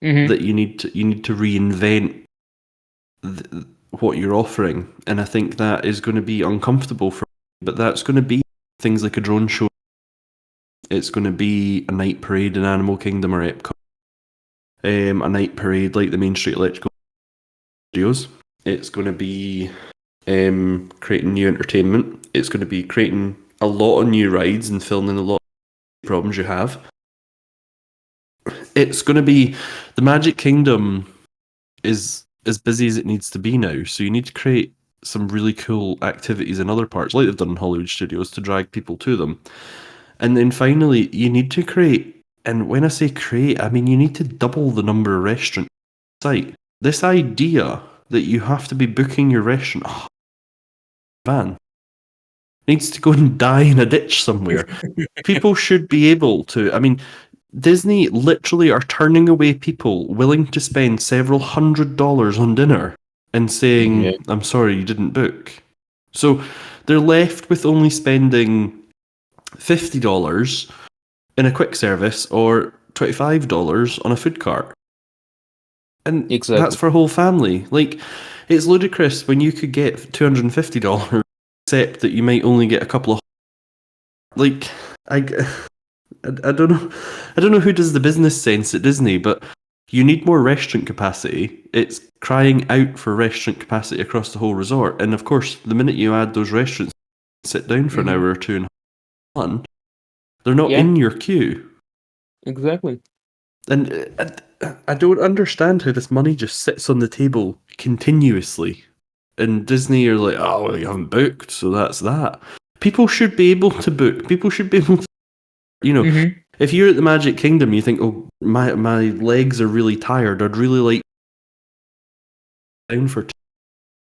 Mm-hmm. that you need to reinvent what you're offering, and I think that is going to be uncomfortable for. But that's going to be things like a drone show. It's going to be a night parade in Animal Kingdom or Epcot. A night parade like the Main Street Electrical. studios. It's going to be creating new entertainment. It's going to be creating a lot of new rides and filling in a lot of problems you have. It's going to be the Magic Kingdom is as busy as it needs to be now. So you need to create some really cool activities in other parts, like they've done in Hollywood studios, to drag people to them. And then finally, you need to create, and when I say create, I mean you need to double the number of restaurants on the site. This idea that you have to be booking your restaurant, van, needs to go and die in a ditch somewhere. People should be able to, I mean, Disney literally are turning away people willing to spend several $100s on dinner and saying, Yeah. I'm sorry, you didn't book. So they're left with only spending $50 in a quick service or $25 on a food cart. And that's Exactly. for a whole family. Like, it's ludicrous when you could get $250, except that you might only get a couple of. Like, I don't know. I don't know who does the business sense at Disney, but you need more restaurant capacity. It's crying out for restaurant capacity across the whole resort. And of course, the minute you add those restaurants, sit down for an hour or two and have fun, they're not Yeah, in your queue. exactly. And I don't understand how this money just sits on the table continuously. And Disney are like, oh, well, you haven't booked, so that's that. People should be able to book. People should be able to, you know, Mm-hmm. if you're at the Magic Kingdom, you think, oh, my legs are really tired. I'd really like down for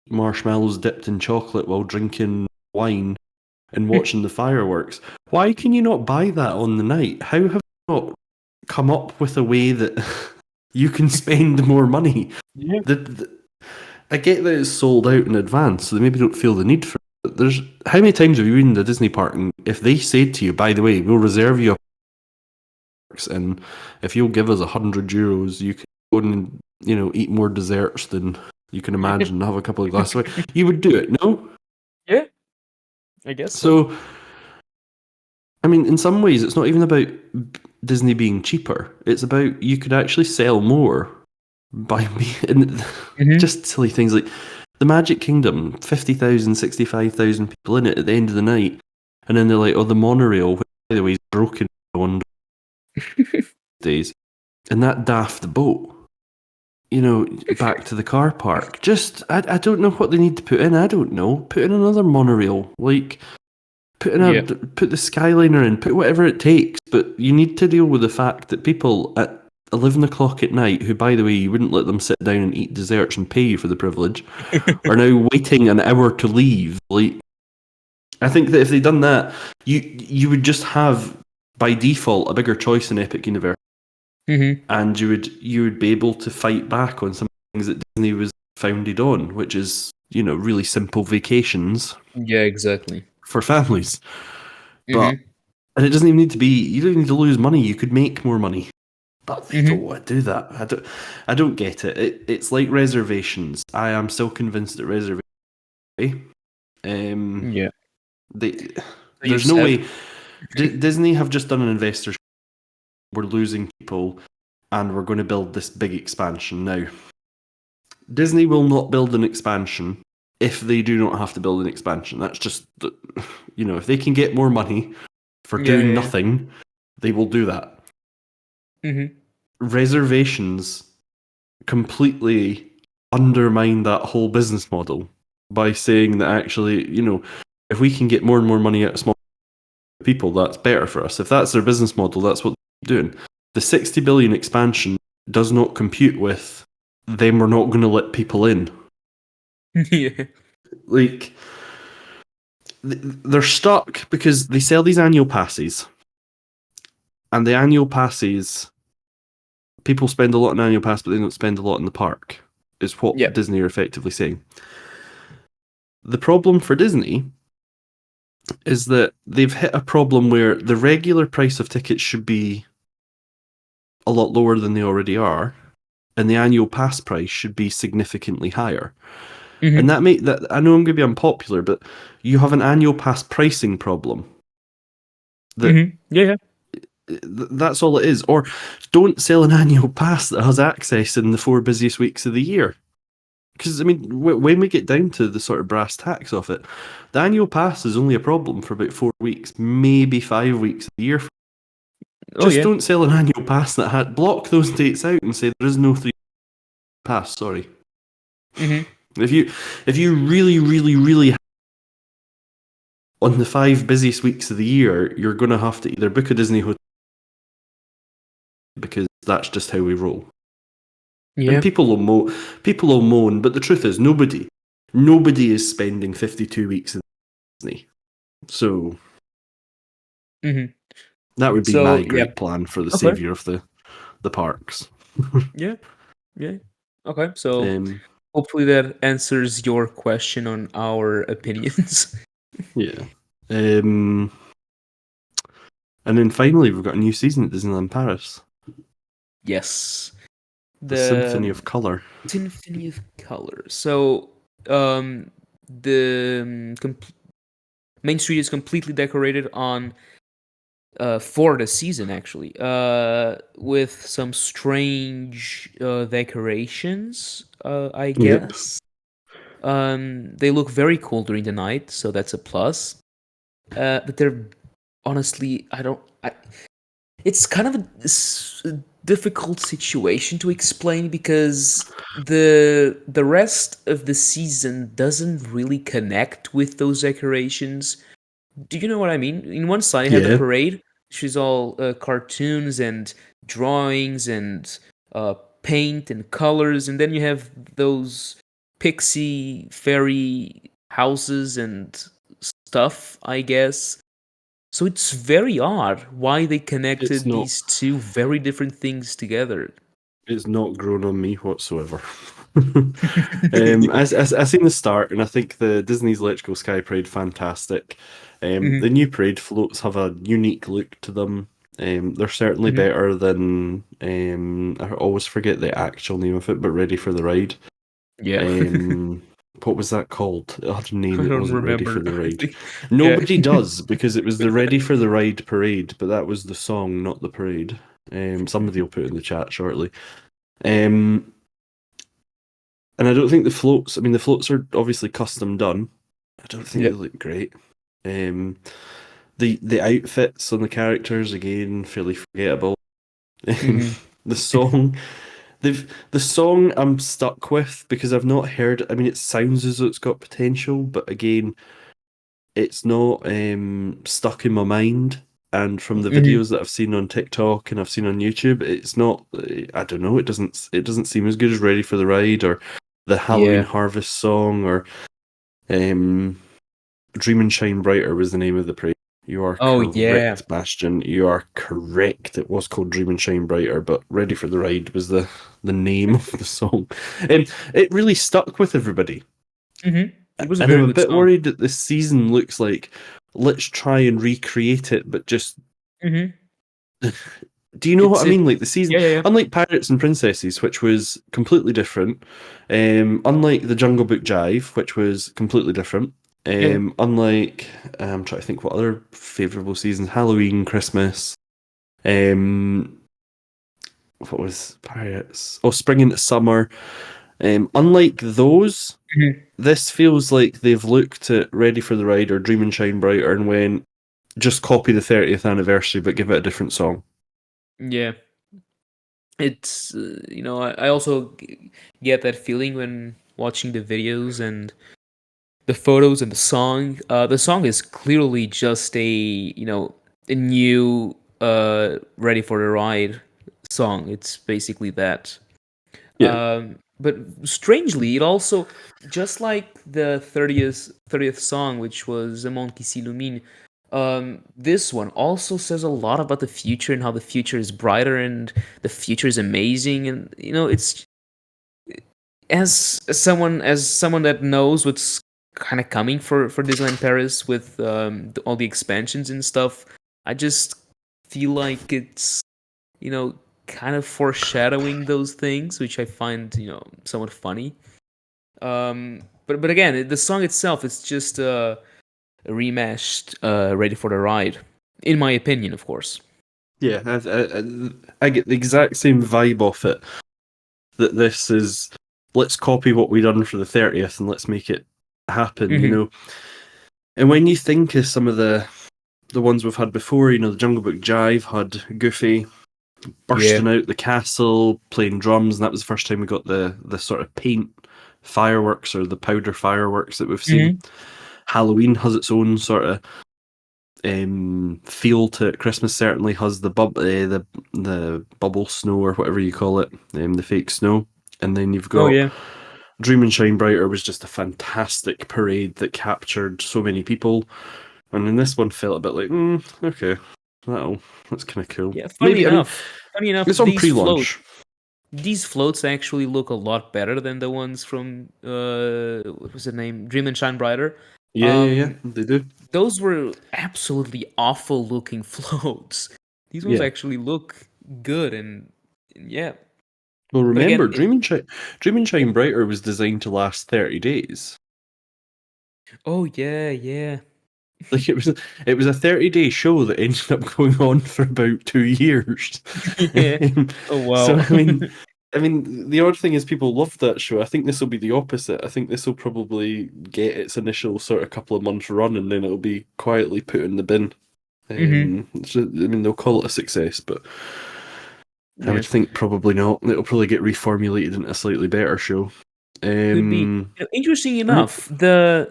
marshmallows dipped in chocolate while drinking wine and watching the fireworks. Why can you not buy that on the night? How have you not come up with a way that you can spend more money? Yeah. I get that it's sold out in advance, so they maybe don't feel the need for it. But there's how many times have you been in the Disney park and if they said to you, by the way, we'll reserve you a and if you'll give us €100, you can go and eat more desserts than you can imagine and have a couple of glasses of wine. You would do it, no? Yeah, I guess so. So, I mean, in some ways, it's not even about Disney being cheaper. It's about you could actually sell more by and Mm-hmm. just silly things like the Magic Kingdom, 50,000, 65,000 people in it at the end of the night, and then they're like, "Oh, the monorail, which, by the way, is broken on days," and that daft boat. Back to the car park. Just, I don't know what they need to put in. I don't know. Put in another monorail. Like, put Yeah. the Skyliner in. Put whatever it takes. But you need to deal with the fact that people at 11 o'clock at night, who, by the way, you wouldn't let them sit down and eat desserts and pay you for the privilege, are now waiting an hour to leave. Like, I think that if they'd done that, you would just have, by default, a bigger choice in Epic Universe. Mm-hmm. And you would be able to fight back on some things that Disney was founded on, which is really simple vacations Yeah, exactly. for families. But Mm-hmm. and it doesn't even need to be. You don't need to lose money. You could make more money, but they don't Mm-hmm. want to do that. I don't get it. It's like reservations. I am still convinced that reservations. Yeah. They So you've there's no said. way. Disney have just done an investors. We're losing people, and we're going to build this big expansion now. Disney will not build an expansion if they do not have to build an expansion. That's just, if they can get more money for Yeah, doing yeah, yeah. nothing, they will do that. Mm-hmm. Reservations completely undermine that whole business model by saying that actually, if we can get more and more money out of small people, that's better for us. If that's their business model, that's what they're doing. The 60 billion expansion does not compute with them. We're not going to let people in. Yeah. Like, they're stuck because they sell these annual passes, and the annual passes, people spend a lot on annual pass, but they don't spend a lot in the park, is what Yeah. Disney are effectively saying. The problem for Disney is that they've hit a problem where the regular price of tickets should be a lot lower than they already are, and the annual pass price should be significantly higher. And Mm-hmm. that I know I'm going to be unpopular, but you have an annual pass pricing problem. That Mm-hmm. Yeah, yeah. that's all it is. Or don't sell an annual pass that has access in the 4 busiest weeks of the year. because I mean, when we get down to the sort of brass tacks of it, the annual pass is only a problem for about 4 weeks, maybe 5 weeks a year. Oh Just yeah. don't sell an annual pass that had block those dates out and say there is no 3 pass. Sorry. Hmm. If you really, really, really on the 5 busiest weeks of the year, you're going to have to either book a Disney hotel because that's just how we roll. And Yeah. people will moan, but the truth is nobody is spending 52 weeks in Disney. So Hmm. that would be So my yeah. great plan for the Okay. savior of the parks. Yeah. Yeah. Okay. So um, hopefully that answers your question on our opinions. yeah. Um, and then finally, we've got a new season at Disneyland Paris, Yes. the Symphony The of Color. Symphony of Color. So um the Main Street is completely decorated on for the season actually with some strange decorations I Yep. guess. They look very cool during the night, so that's a plus. But they're honestly, it's kind of a difficult situation to explain because the rest of the season doesn't really connect with those decorations. Do you know what I mean? In one side, you have the Yeah. parade, which is all cartoons and drawings and uh, paint and colors, and then you have those pixie fairy houses and stuff, I guess. So it's very odd why they It's connected not. these two very different things together. It's not grown on me whatsoever. I seen the start, and I think the Disney's Electrical Sky Parade fantastic. Hmm. The new parade floats have a unique look to them. They're certainly Hmm. better than I always forget the actual name of it, but Ready for the Ride. Yeah. Um, what was that called? It had a name. I It don't wasn't Ready for remember. the I Ride. think, yeah. Nobody does because it was the Ready for the Ride parade, but that was the song, not the parade. Somebody will put it in the chat shortly. Um, and I don't think the floats. I mean, the floats are obviously custom done. I don't think Yeah. they look great. Um, the outfits on the characters again fairly forgettable. Hmm. The song, the song I'm stuck with because I've not heard. I mean, it sounds as though it's got potential, but again, it's not stuck in my mind. And from the Hmm. videos that I've seen on TikTok and I've seen on YouTube, it's not. I don't know. It doesn't seem as good as Ready for the Ride or the Halloween Yeah. Harvest song or um, Dream and Shine Brighter was the name of the parade. You are Oh yeah. correct, Bastion. You are correct. It was called Dream and Shine Brighter, but Ready for the Ride was the name of the song. It really stuck with everybody. Hmm. It was a And I'm very a good bit song. worried that this season looks like let's try and recreate it, but just Hmm. do you know what I It's mean? Like the season, yeah, yeah, yeah. unlike Pirates and Princesses, which was completely different, unlike the Jungle Book Jive, which was completely different, Yeah. unlike I'm trying to think what other favourable seasons: Halloween, Christmas, um, what was Pirates? Oh, Spring into Summer. Unlike those, Mhm. this feels like they've looked at Ready for the Ride or Dream and Shine Brighter and went, just copy the 30th anniversary, but give it a different song. Yeah. It's I also get that feeling when watching the videos and the photos and the song. The song is clearly just a new Ready for the Ride song. It's basically that. Yeah, But strangely, it also, just like the 30th song, which was "Un monde qui s'illumine," this one also says a lot about the future and how the future is brighter and the future is amazing. And it's, as someone that knows what's kind of coming for Disneyland Paris with all the expansions and stuff. I just feel like it's you know, kind of foreshadowing those things, which I find, somewhat funny. But again, the song itself is just a remashed "Ready for the Ride," in my opinion, of course. yeah, I get the exact same vibe off it. That this is let's copy what we done for the 30th and let's make it happen, you Hmm. know. And when you think of some of the ones we've had before, you know, the Jungle Book Jive had Goofy Yeah. bursting out the castle, playing drums, and that was the first time we got the sort of paint fireworks or the powder fireworks that we've seen. Hmm. Halloween has its own sort of feel to it. Christmas certainly has the bubble snow or whatever you call it, the fake snow, and then you've Oh got yeah. Dream and Shine Brighter was just a fantastic parade that captured so many people, and then this one felt a bit like, okay, that's kind of cool. Yeah. Maybe I mean Funny enough, it's on pre-launch. these floats actually look a lot better than the ones from what was the name? Dream and Shine Brighter. Yeah, Um, they do. those were absolutely awful looking floats. These ones Yeah. actually look good and yeah. Well, But remember, again, Dream and yeah. Shine Brighter was designed to last 30 days. Oh yeah, yeah. Like it was a 30-day show that ended up going on for about 2 years. Yeah. Um, Oh so wow. I mean, the odd thing is people loved that show. I think this will be the opposite. I think this will probably get its initial sort of couple of months run, and then it'll be quietly put in the bin. Hmm. So, I mean, they'll call it a success, but I Yeah. would think probably not. It'll probably get reformulated into a slightly better show. Could be. Um, Interesting I mean, enough, the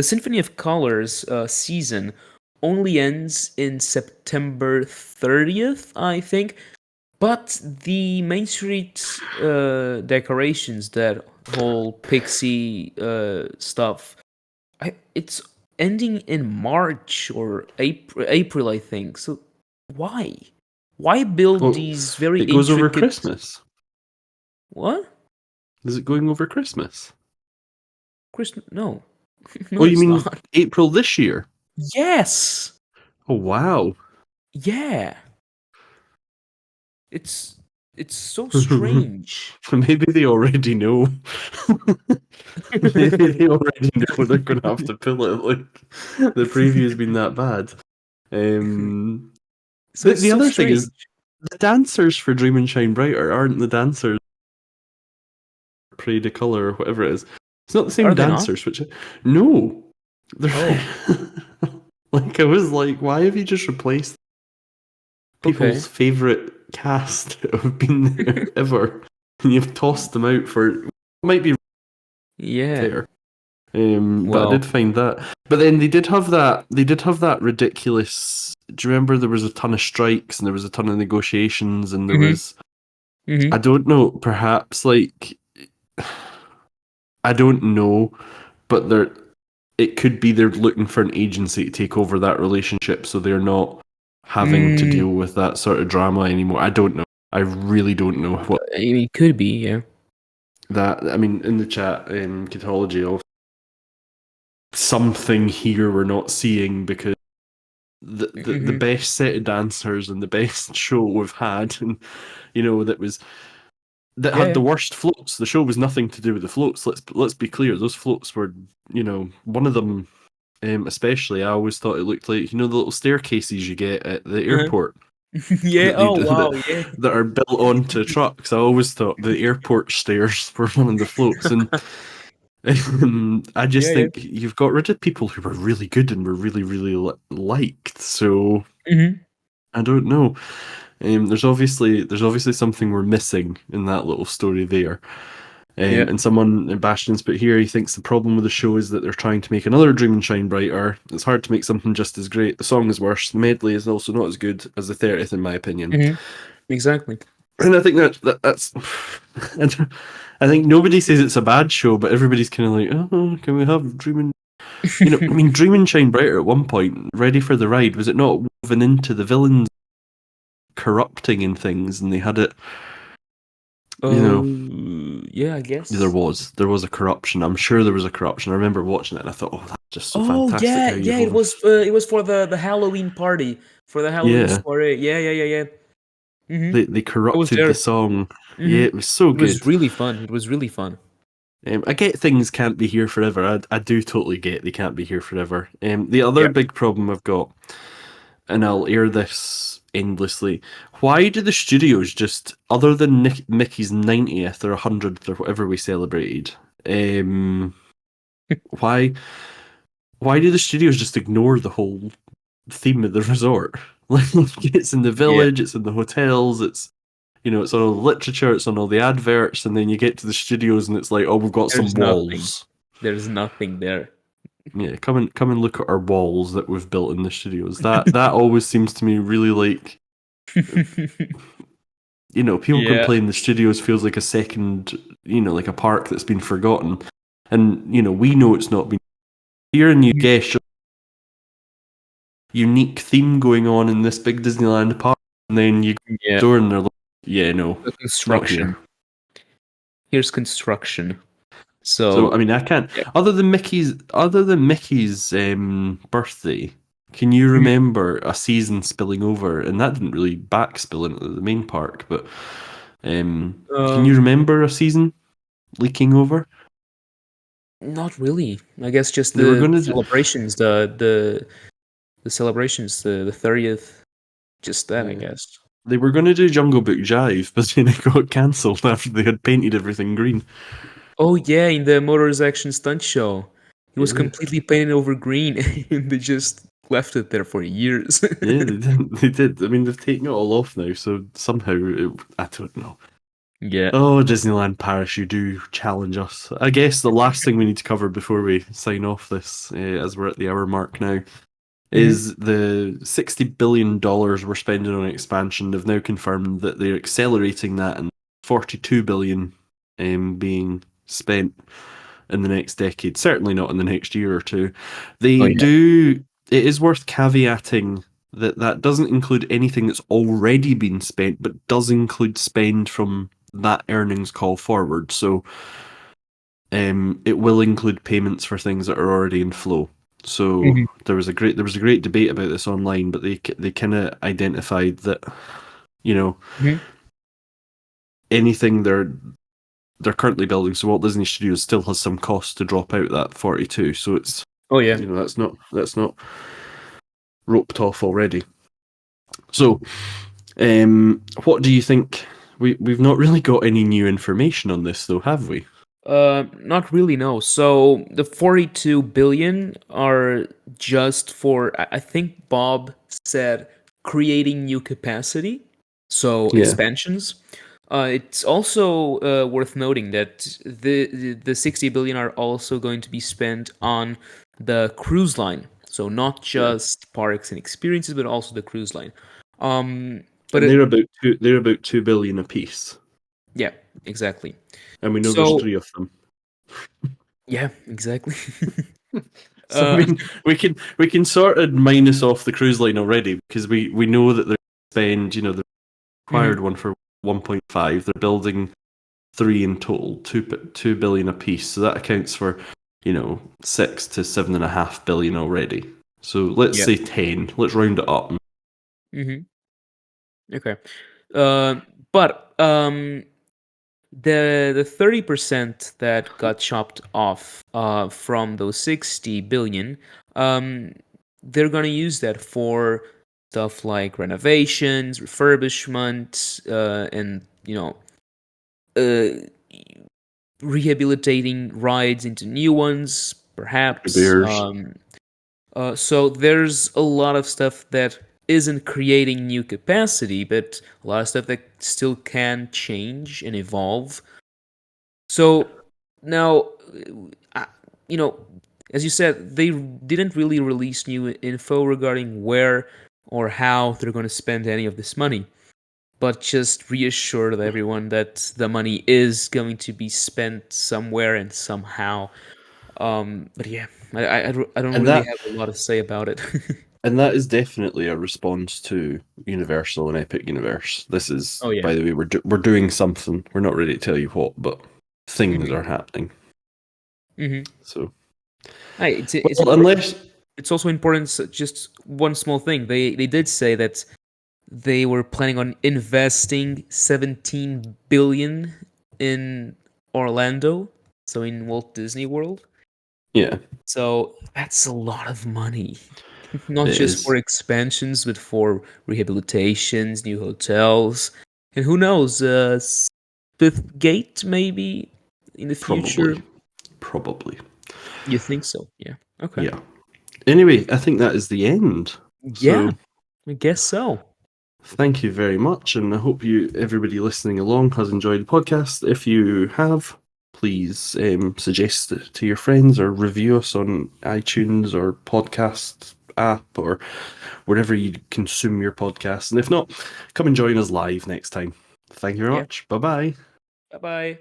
Symphony of Colors season only ends in September 30th, I think. But the Main Street decorations, that whole pixie stuff, it's ending in March or April, I think. So why? Why build well, these very it goes over intricate? Christmas. What? Is it going over Christmas? Christmas? No, Oh, no, you it's mean not. April this year? Yes. Oh, wow. Yeah. It's it's so strange. Maybe they already know. Maybe they already know they're going to have to pull it. Like the preview's been that bad. Um, So it's the so other thing is strange. the dancers for Dream and Shine Brighter aren't the dancers for Parade of Color or whatever it is. It's not the same Are they not? dancers. Which no, they're Oh, like I was like, why have you just replaced okay. people's favorite cast that have been there ever, and you've tossed them out for might be Yeah. fair. But I did Well. find that. But then they did have that. They did have that ridiculous. Do you remember there was a ton of strikes and there was a ton of negotiations and there Hmm. was. I Hmm. don't know. Perhaps like I don't know, but they're. It could be they're looking for an agency to take over that relationship, so they're not having to Mm, deal with that sort of drama anymore. I don't know. I really don't know what I mean, it could be. Yeah. that. I mean, in the chat in Catology, something here we're not seeing because the Hmm. best set of dancers and the best show we've had, and you know that had Yeah. the worst floats. The show was nothing to do with the floats. Let's be clear. Those floats were, you know, one of them. Especially, I always thought it looked like the little staircases you get at the Uh-huh. airport Yeah. that they Oh do, wow. Yeah. that are built onto trucks. I always thought the airport stairs were one of the floats, and I Yeah. just Yeah. think you've got rid of people who were really good and were really liked. So Hmm. I don't know. There's obviously something we're missing in that little story there. Yeah. And someone in Bastion's put here, he thinks the problem with the show is that they're trying to make another Dream and Shine Brighter. It's hard to make something just as great. The song is worse. The medley is also not as good as the 30th, in my opinion. Hmm. Exactly. And I think that's. I think nobody says it's a bad show, but everybody's kind of like, oh, can we have Dream and I mean, Dream and Shine Brighter at one point, Ready for the Ride, was it not woven into the villains corrupting and things, and they had it, you know, Yeah. I guess. there was a corruption. I'm sure there was a corruption. I remember watching it and I thought, oh, that's just so Oh fantastic yeah, how yeah. you've It was for the Halloween party, for the Halloween yeah, soiree. Yeah. Yeah. Yeah. Yeah. Mm-hmm. they I was corrupted the there. song. Hmm. Yeah, it was so It was good. really fun. It was really fun. I get things can't be here forever. I do totally get they can't be here forever. The other Yeah. big problem I've got, and I'll air this endlessly. Why do the studios just, other than Mickey's 90th or 100th or whatever we celebrated, um, why why do the studios just ignore the whole theme of the resort? Like it's in the Yeah, village, it's in the hotels, it's on all the literature, it's on all the adverts, and then you get to the studios and it's like, oh, we've got some there's nothing. walls. There's nothing there. Yeah, come and look at our walls that we've built in the studios. That always seems to me really like, people Yeah. complain the studios feels like a second, like a park that's been forgotten. And, we know it's not been. You're a new Mhm. guest, unique theme going on in this big Disneyland park, and then you go to Yeah. the door and they're like, yeah, no, The not here. construction. Here's construction. So I So mean, I can't. yeah. Other than Mickey's birthday, can you Mhm. remember a season spilling over? And that didn't really backspill into the main park, but can you Um, remember a season leaking over? Not really. I guess just They were the going to do, celebrations, the celebrations, the 30th, just that, I yeah, guess. they were going to do Jungle Book Jive, but then it got cancelled after they had painted everything green. Oh yeah, in the Motors Action Stunt Show, it was Yeah, completely painted over green, and they just left it there for years. yeah, they did. They did. I mean, they've taken it all off now, so somehow I don't know. Yeah. Oh, Disneyland Paris, you do challenge us. I guess the last thing we need to cover before we sign off this, as we're at the hour mark now, Hmm. is the $60 billion we're spending on expansion. They've now confirmed that they're accelerating that, and 42 billion being spent in the next decade. Certainly not in the next year or two. Oh They yeah. do. It is worth caveating that that doesn't include anything that's already been spent, but does include spend from that earnings call forward. So it will include payments for things that are already in flow. So Hmm. there was a great debate about this online, but they kind of identified that you know Hmm. anything they're currently building. So Walt Disney Studios still has some cost to drop out that 42. So it's Oh yeah. that's not roped off already. So what do you think? We've not really got any new information on this though, have we? Not really, no. So the 42 billion are just for, I think Bob said, creating new capacity, so Yeah, expansions. It's also worth noting that the 60 billion are also going to be spent on the cruise line. So not yeah. just parks and experiences, but also the cruise line. Um, but And they're about 2 billion a piece, yeah, exactly. and we know there's So three of them. yeah, exactly. So I uh, mean, we can sort of minus off the cruise line already because we know that they're spend the mhm. required one for 1.5. They're building three in total, 2 billion a piece. So that accounts for 6 to 7.5 billion already. So let's Yeah. say 10. Let's round it up. Mhm. Okay. Uh, but the 30% that got chopped off from those 60 billion, um, they're gonna use that for stuff like renovations, refurbishment, and uh, rehabilitating rides into new ones, perhaps. Bears. So there's a lot of stuff that isn't creating new capacity, but a lot of stuff that still can change and evolve. So now, uh, you know, as you said, they didn't really release new info regarding where or how they're going to spend any of this money, but just reassured everyone that the money is going to be spent somewhere and somehow. But yeah, I don't And really that have a lot to say about it. and that is definitely a response to Universal and Epic Universe. This is, Oh yeah. by the way, we're doing something. We're not ready to tell you what, but things Hmm. are happening. Hmm. So, It's well, important. unless It's also important. Just one small thing. They did say that they were planning on investing 17 billion in Orlando, so in Walt Disney World. yeah, So that's a lot of money. Not It just for is expansions, but for rehabilitations, new hotels, and who knows, fifth gate maybe in the probably, future. probably. You think so? Yeah. Okay. Yeah. Anyway, I think that is the end. Yeah, So I guess so. thank you very much, and I hope everybody listening along, has enjoyed the podcast. If you have, please suggest it to your friends or review us on iTunes or podcast app or wherever you consume your podcasts. And if not, come and join us live next time. Thank you very Yeah. much. Bye bye. Bye bye.